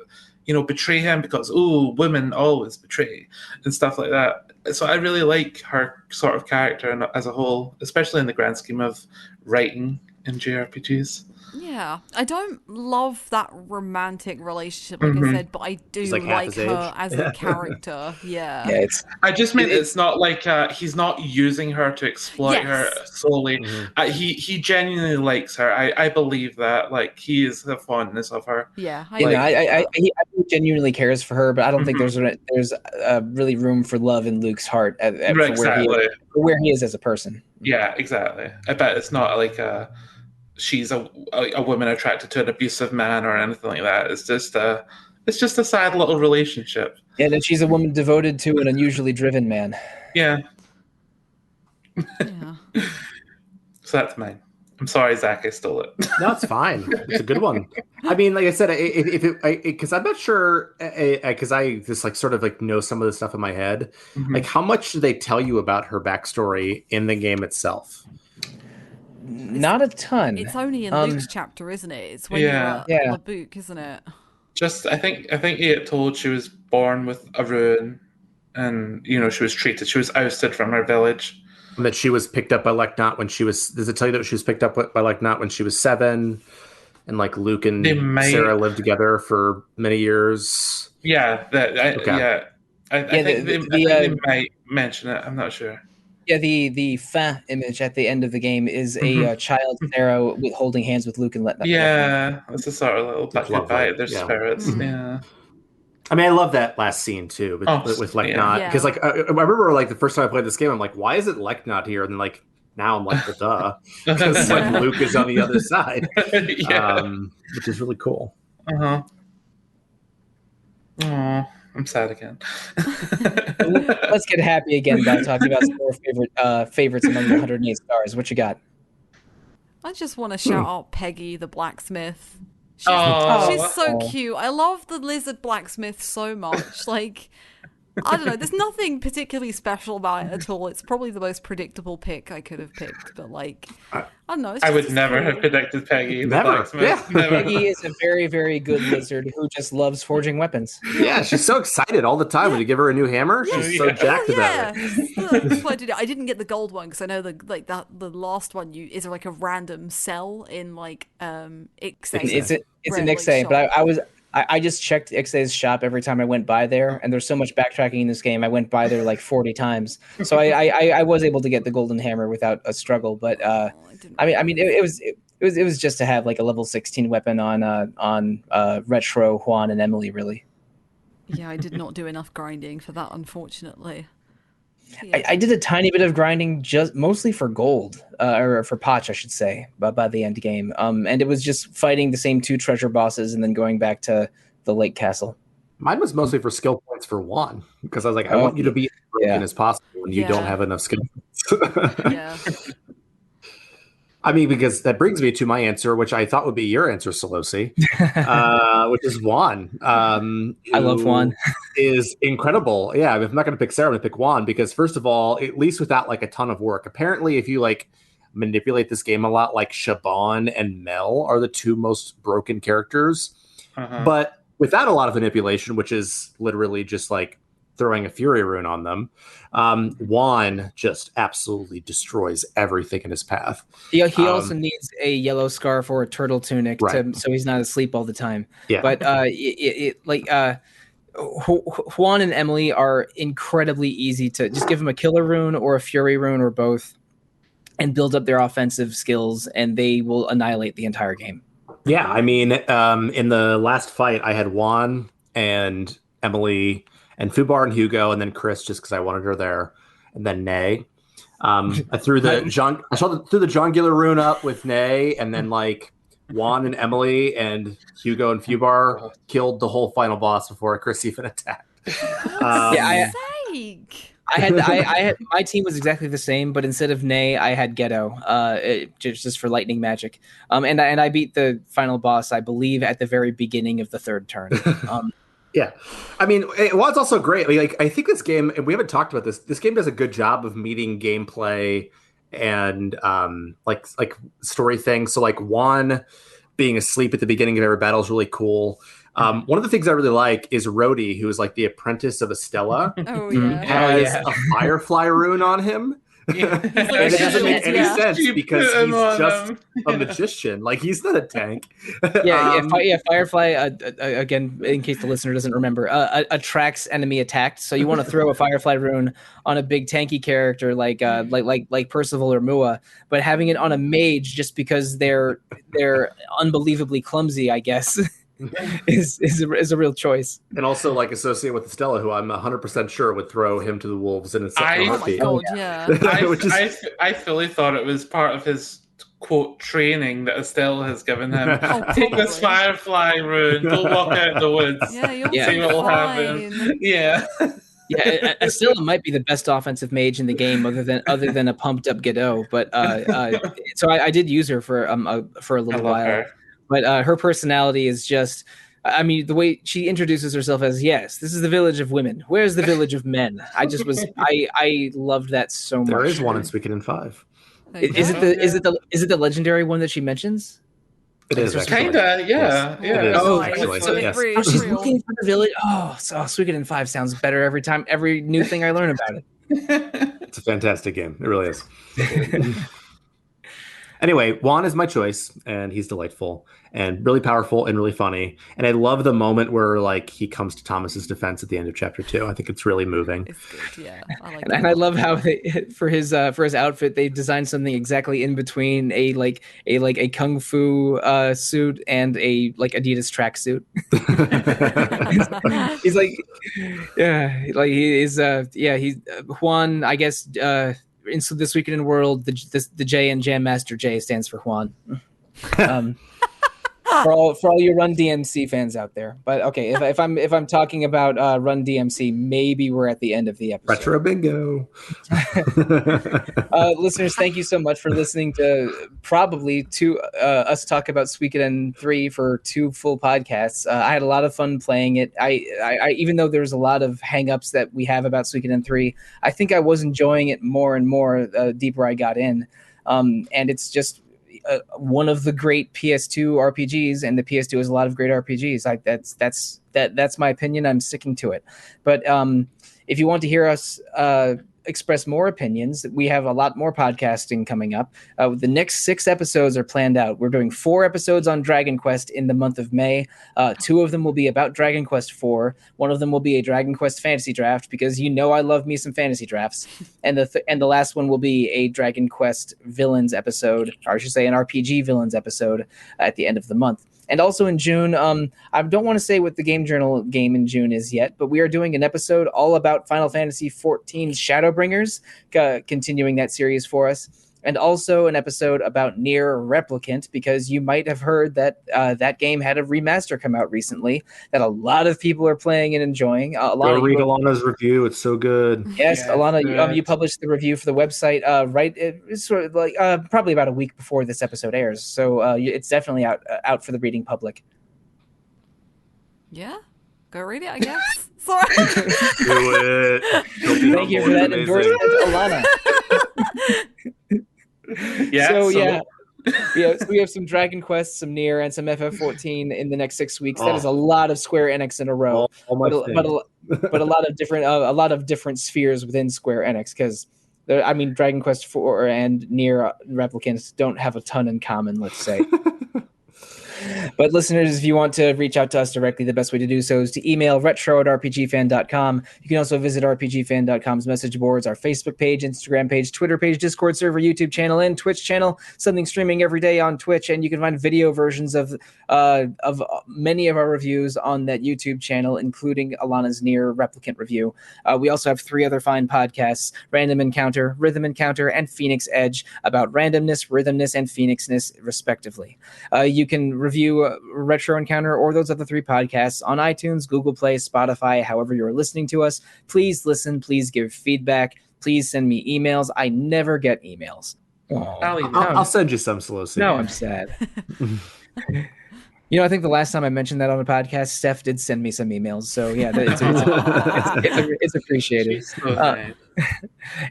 you know, betray him because women always betray and stuff like that. So I really like her sort of character as a whole, especially in the grand scheme of writing in JRPGs. Yeah, I don't love that romantic relationship, like I said, but I do like her as a character. Yeah, I just mean it's not like he's not using her to exploit her solely. He genuinely likes her. I believe that. Like, he is the fondness of her. Yeah, he genuinely cares for her, but I don't think there's really room for love in Luke's heart where he is as a person. Yeah, exactly. I bet it's not like she's a woman attracted to an abusive man or anything like that. It's just a sad little relationship. Yeah, that she's a woman devoted to an unusually driven man. Yeah. So that's mine. I'm sorry, Zach, I stole it. No, it's fine. It's a good one. I mean, like I said, because I'm not sure, because I just like sort of like know some of the stuff in my head. Like, how much do they tell you about her backstory in the game itself? Not a ton. It's only in Luke's chapter, isn't it? It's when you're at Labuk, isn't it? Just, I think he had told she was born with a ruin, and you know she was ousted from her village. And that she was picked up by Leknot when she was. Does it tell you that she was picked up by Leknot when she was 7, and like Luke and Sarah lived together for many years? Yeah, I think they might mention it. I'm not sure. Yeah, the fa image at the end of the game is a child Pharaoh holding hands with Luke and letting Yeah, it's a sort of little It's goodbye to lovely. their Yeah. spirits. Mhm. Yeah. I mean, I love that last scene too with Yeah. Leknot because like I remember like the first time I played this game, I'm like, why isn't Leknot here? And then like now I'm like, well, duh, because like Luke is on the other side, Yeah. which is really cool. Uh-huh. Oh, I'm sad again. Let's get happy again by talking about some more favorites among the 108 stars. What you got? I just want to shout out Peggy the blacksmith. Oh. She's so cute. I love the lizard blacksmith so much. Like, I don't know. There's nothing particularly special about it at all. It's probably the most predictable pick I could have picked. But like, I don't know. I would never have predicted Peggy. Never. Blacksmith. Yeah. Never. Peggy is a very, very good lizard who just loves forging weapons. Yeah, she's so excited all the time when you give her a new hammer. She's so jacked about it. I didn't get the gold one because I know the last one is like a random cell in like Ixay. It's an Ixay, but I just checked Ixay's shop every time I went by there, and there's so much backtracking in this game. I went by there like 40 times, so I was able to get the golden hammer without a struggle. But it was just to have like a level 16 weapon on Retro, Juan, and Emily. Really, yeah, I did not do enough grinding for that, unfortunately. Yeah. I did a tiny bit of grinding, just mostly for gold, or for potch, I should say, by the end game. And it was just fighting the same 2 treasure bosses and then going back to the lake castle. Mine was mostly for skill points for Juan because I was like, I want you to be as broken as possible when you don't have enough skill points. Yeah. I mean, because that brings me to my answer, which I thought would be your answer, Sollosi, which is Juan. I love Juan. Is incredible. Yeah, if I'm not going to pick Sarah, I'm going to pick Juan because, first of all, at least without like a ton of work, apparently if you like manipulate this game a lot, like Shaban and Mel are the 2 most broken characters. But without a lot of manipulation, which is literally just like throwing a Fury Rune on them, Juan just absolutely destroys everything in his path. He also needs a yellow scarf or a turtle tunic so he's not asleep all the time. Yeah. But Juan and Emily are incredibly easy to just give them a killer rune or a Fury Rune or both and build up their offensive skills, and they will annihilate the entire game. Yeah, I mean, in the last fight, I had Juan and Emily and Fubar and Hugo, and then Chris, just because I wanted her there, and then Nay. I threw the Jongular rune up with Nay, and then like Juan and Emily and Hugo and Fubar killed the whole final boss before Chris even attacked. I had my team was exactly the same, but instead of Nay, I had Ghetto, just for lightning magic. And I beat the final boss, I believe, at the very beginning of the 3rd turn. Yeah, I mean, it was also great. I mean, like, I think this game, and we haven't talked about this. This game does a good job of meeting gameplay and like story things. So, like Juan being asleep at the beginning of every battle is really cool. One of the things I really like is Rhodey, who is like the apprentice of Estella. Oh yeah, has a Firefly rune on him. Yeah. And it doesn't make any sense because he's just a magician. Like, he's not a tank. Firefly, again, in case the listener doesn't remember, attracts enemy attacked. So you want to throw a Firefly rune on a big tanky character like Percival or Mua, but having it on a mage just because they're unbelievably clumsy, I guess. is a real choice, and also like associate with Estella, who I'm 100% sure would throw him to the wolves in a second heartbeat. Oh my god, yeah. I fully thought it was part of his quote training that Estella has given him. Take this Firefly rune, go walk out in the woods. See what will happen. Yeah. Yeah, Estella might be the best offensive mage in the game, other than a pumped up Godot. But so I did use her for a little while. Her. But her personality is just, I mean, the way she introduces herself as, yes, this is the village of women. Where's the village of men? I loved that so much. There is one in Suikoden 5. Is it the legendary one that she mentions? It is kinda, yeah. Yes. She's looking for the village. Suikoden 5 sounds better every time. Every new thing I learn about it. It's a fantastic game. It really is. Anyway, Juan is my choice, and he's delightful and really powerful and really funny. And I love the moment where like he comes to Thomas's defense at the end of chapter 2. I think it's really moving. It's good, yeah. I like And I love how they, for his outfit they designed something exactly in between a kung fu suit and a like Adidas tracksuit. He's like, yeah, like he is he's Juan, I guess. In This Weekend in the World, the J in Jam Master J stands for Juan. For all you Run DMC fans out there. But okay, if I'm talking about Run DMC, maybe we're at the end of the episode. Retro bingo. Listeners, thank you so much for listening to probably us talk about Suikoden 3 for 2 full podcasts. I had a lot of fun playing it. I even though there's a lot of hangups that we have about Suikoden 3, I think I was enjoying it more and more deeper I got in. And it's just one of the great PS2 RPGs, and the PS2 has a lot of great RPGs. That's my opinion. I'm sticking to it. But if you want to hear us express more opinions, we have a lot more podcasting coming up. The next 6 episodes are planned out. We're doing 4 episodes on Dragon Quest in the month of May. 2 of them will be about Dragon Quest 4. One of them will be a Dragon Quest fantasy draft, because I love me some fantasy drafts. And the last one will be a Dragon Quest villains episode, or I should say an RPG villains episode at the end of the month. And also in June, I don't want to say what the Game Journal game in June is yet, but we are doing an episode all about Final Fantasy XIV's Shadowbringers, continuing that series for us. And also an episode about Nier Replicant, because you might have heard that that game had a remaster come out recently that a lot of people are playing and enjoying. Alana, go read Alana's review; it's so good. Yes, Alana, you published the review for the website, right? It's sort of like probably about a week before this episode airs, so it's definitely out for the reading public. Yeah, go read it, I guess. Sorry. Do it. Thank you for that endorsement, Alana. Yeah. So we have some Dragon Quest, some Nier, and some FF14 in the next 6 weeks. That is a lot of Square Enix in a row, but a lot of different spheres within Square Enix, because Dragon Quest 4 and Nier Replicants don't have a ton in common, let's say. But listeners, if you want to reach out to us directly, the best way to do so is to email retro@rpgfan.com. You can also visit rpgfan.com's message boards, our Facebook page, Instagram page, Twitter page, Discord server, YouTube channel, and Twitch channel. Something streaming every day on Twitch, and you can find video versions of many of our reviews on that YouTube channel, including Alana's Nier Replicant review. We also have 3 other fine podcasts: Random Encounter, Rhythm Encounter, and Phoenix Edge, about randomness, rhythmness, and phoenixness, respectively. You can review Retro Encounter or those other 3 podcasts on iTunes, Google Play, Spotify, however you're listening to us. Please listen. Please give feedback. Please send me emails. I never get emails. I'll send you some, Sollosi. No, I'm sad. I think the last time I mentioned that on a podcast, Steph did send me some emails. So yeah, it's appreciated.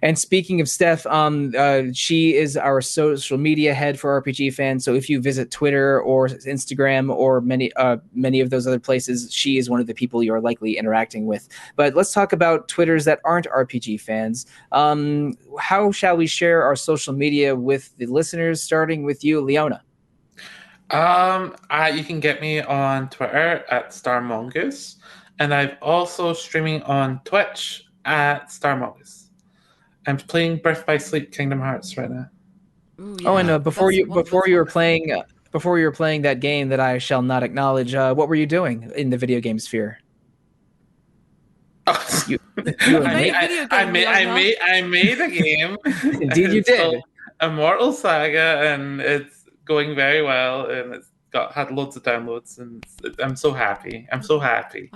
And speaking of Steph, she is our social media head for RPG Fans. So if you visit Twitter or Instagram or many of those other places, she is one of the people you are likely interacting with. But let's talk about Twitters that aren't RPG fans. How shall we share our social media with the listeners, starting with you, Leona? You can get me on Twitter at StarMongoose, and I'm also streaming on Twitch at StarMongoose. I'm playing Birth by Sleep Kingdom Hearts right now. Ooh, yeah. Oh, and before you were playing that game that I shall not acknowledge, what were you doing in the video game sphere? I made a game. Indeed, you did. Immortal Saga, and it's going very well, and it's had loads of downloads, and I'm so happy. I'm so happy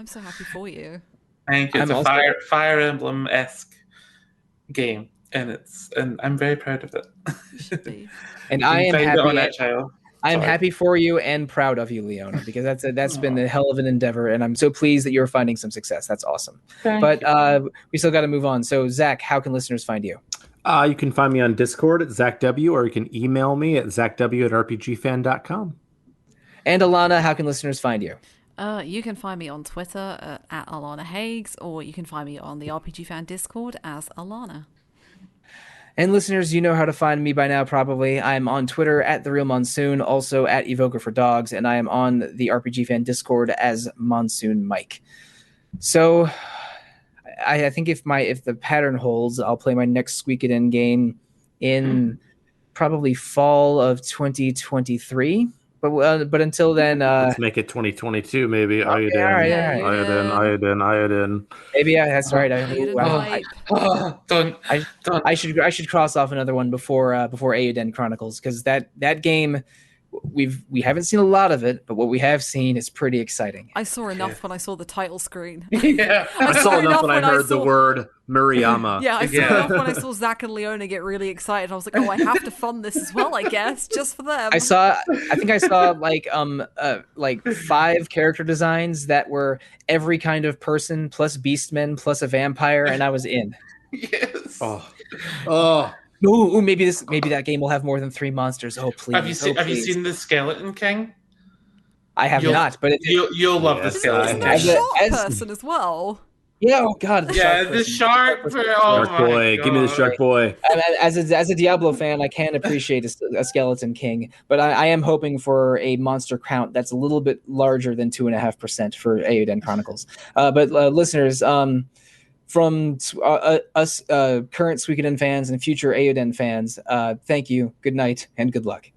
for you. Thank you. It's a Fire Emblem-esque game, and I'm very proud of it. You should be. And I am happy. I'm happy for you and proud of you, Leona, because that's been a hell of an endeavor, and I'm so pleased that you're finding some success. That's awesome. But we still got to move on. So, Zach, how can listeners find you? You can find me on Discord at ZachW, or you can email me at zachw@rpgfan.com. And Alana, how can listeners find you? You can find me on Twitter at Alana Hagues, or you can find me on the RPG Fan Discord as Alana. And listeners, you know how to find me by now, probably. I'm on Twitter at The Real Monsoon, also at Evoker for Dogs, and I am on the RPG Fan Discord as Monsoon Mike. So I think if the pattern holds, I'll play my next Suikoden game in probably fall of 2023. But until then, let's make it 2022, maybe. Okay, all right. Iodine. Maybe that's right. I should cross off another one before Eiyuden Chronicles, because that game we haven't seen a lot of it, but what we have seen is pretty exciting. I saw enough when I saw the title screen. Yeah, I saw enough when I heard the word Murayama. Yeah, I saw enough when I saw Zach and Leona get really excited. I was like, oh, I have to fund this as well, I guess, just for them. I think I saw like 5 character designs that were every kind of person plus beastmen plus a vampire, and I was in. Yes. Oh. Ooh, maybe that game will have more than 3 monsters. Oh, please. Have you seen the Skeleton King? I have not, but you'll love the Skeleton King. Isn't there a shark person as well? Yeah, oh god. The shark boy. Give me the shark boy. As a Diablo fan, I can appreciate a Skeleton King, but I am hoping for a monster count that's a little bit larger than 2.5% for Eiyuden Chronicles. But listeners, from us current Suikoden fans and future Eiyuden fans, thank you, good night, and good luck.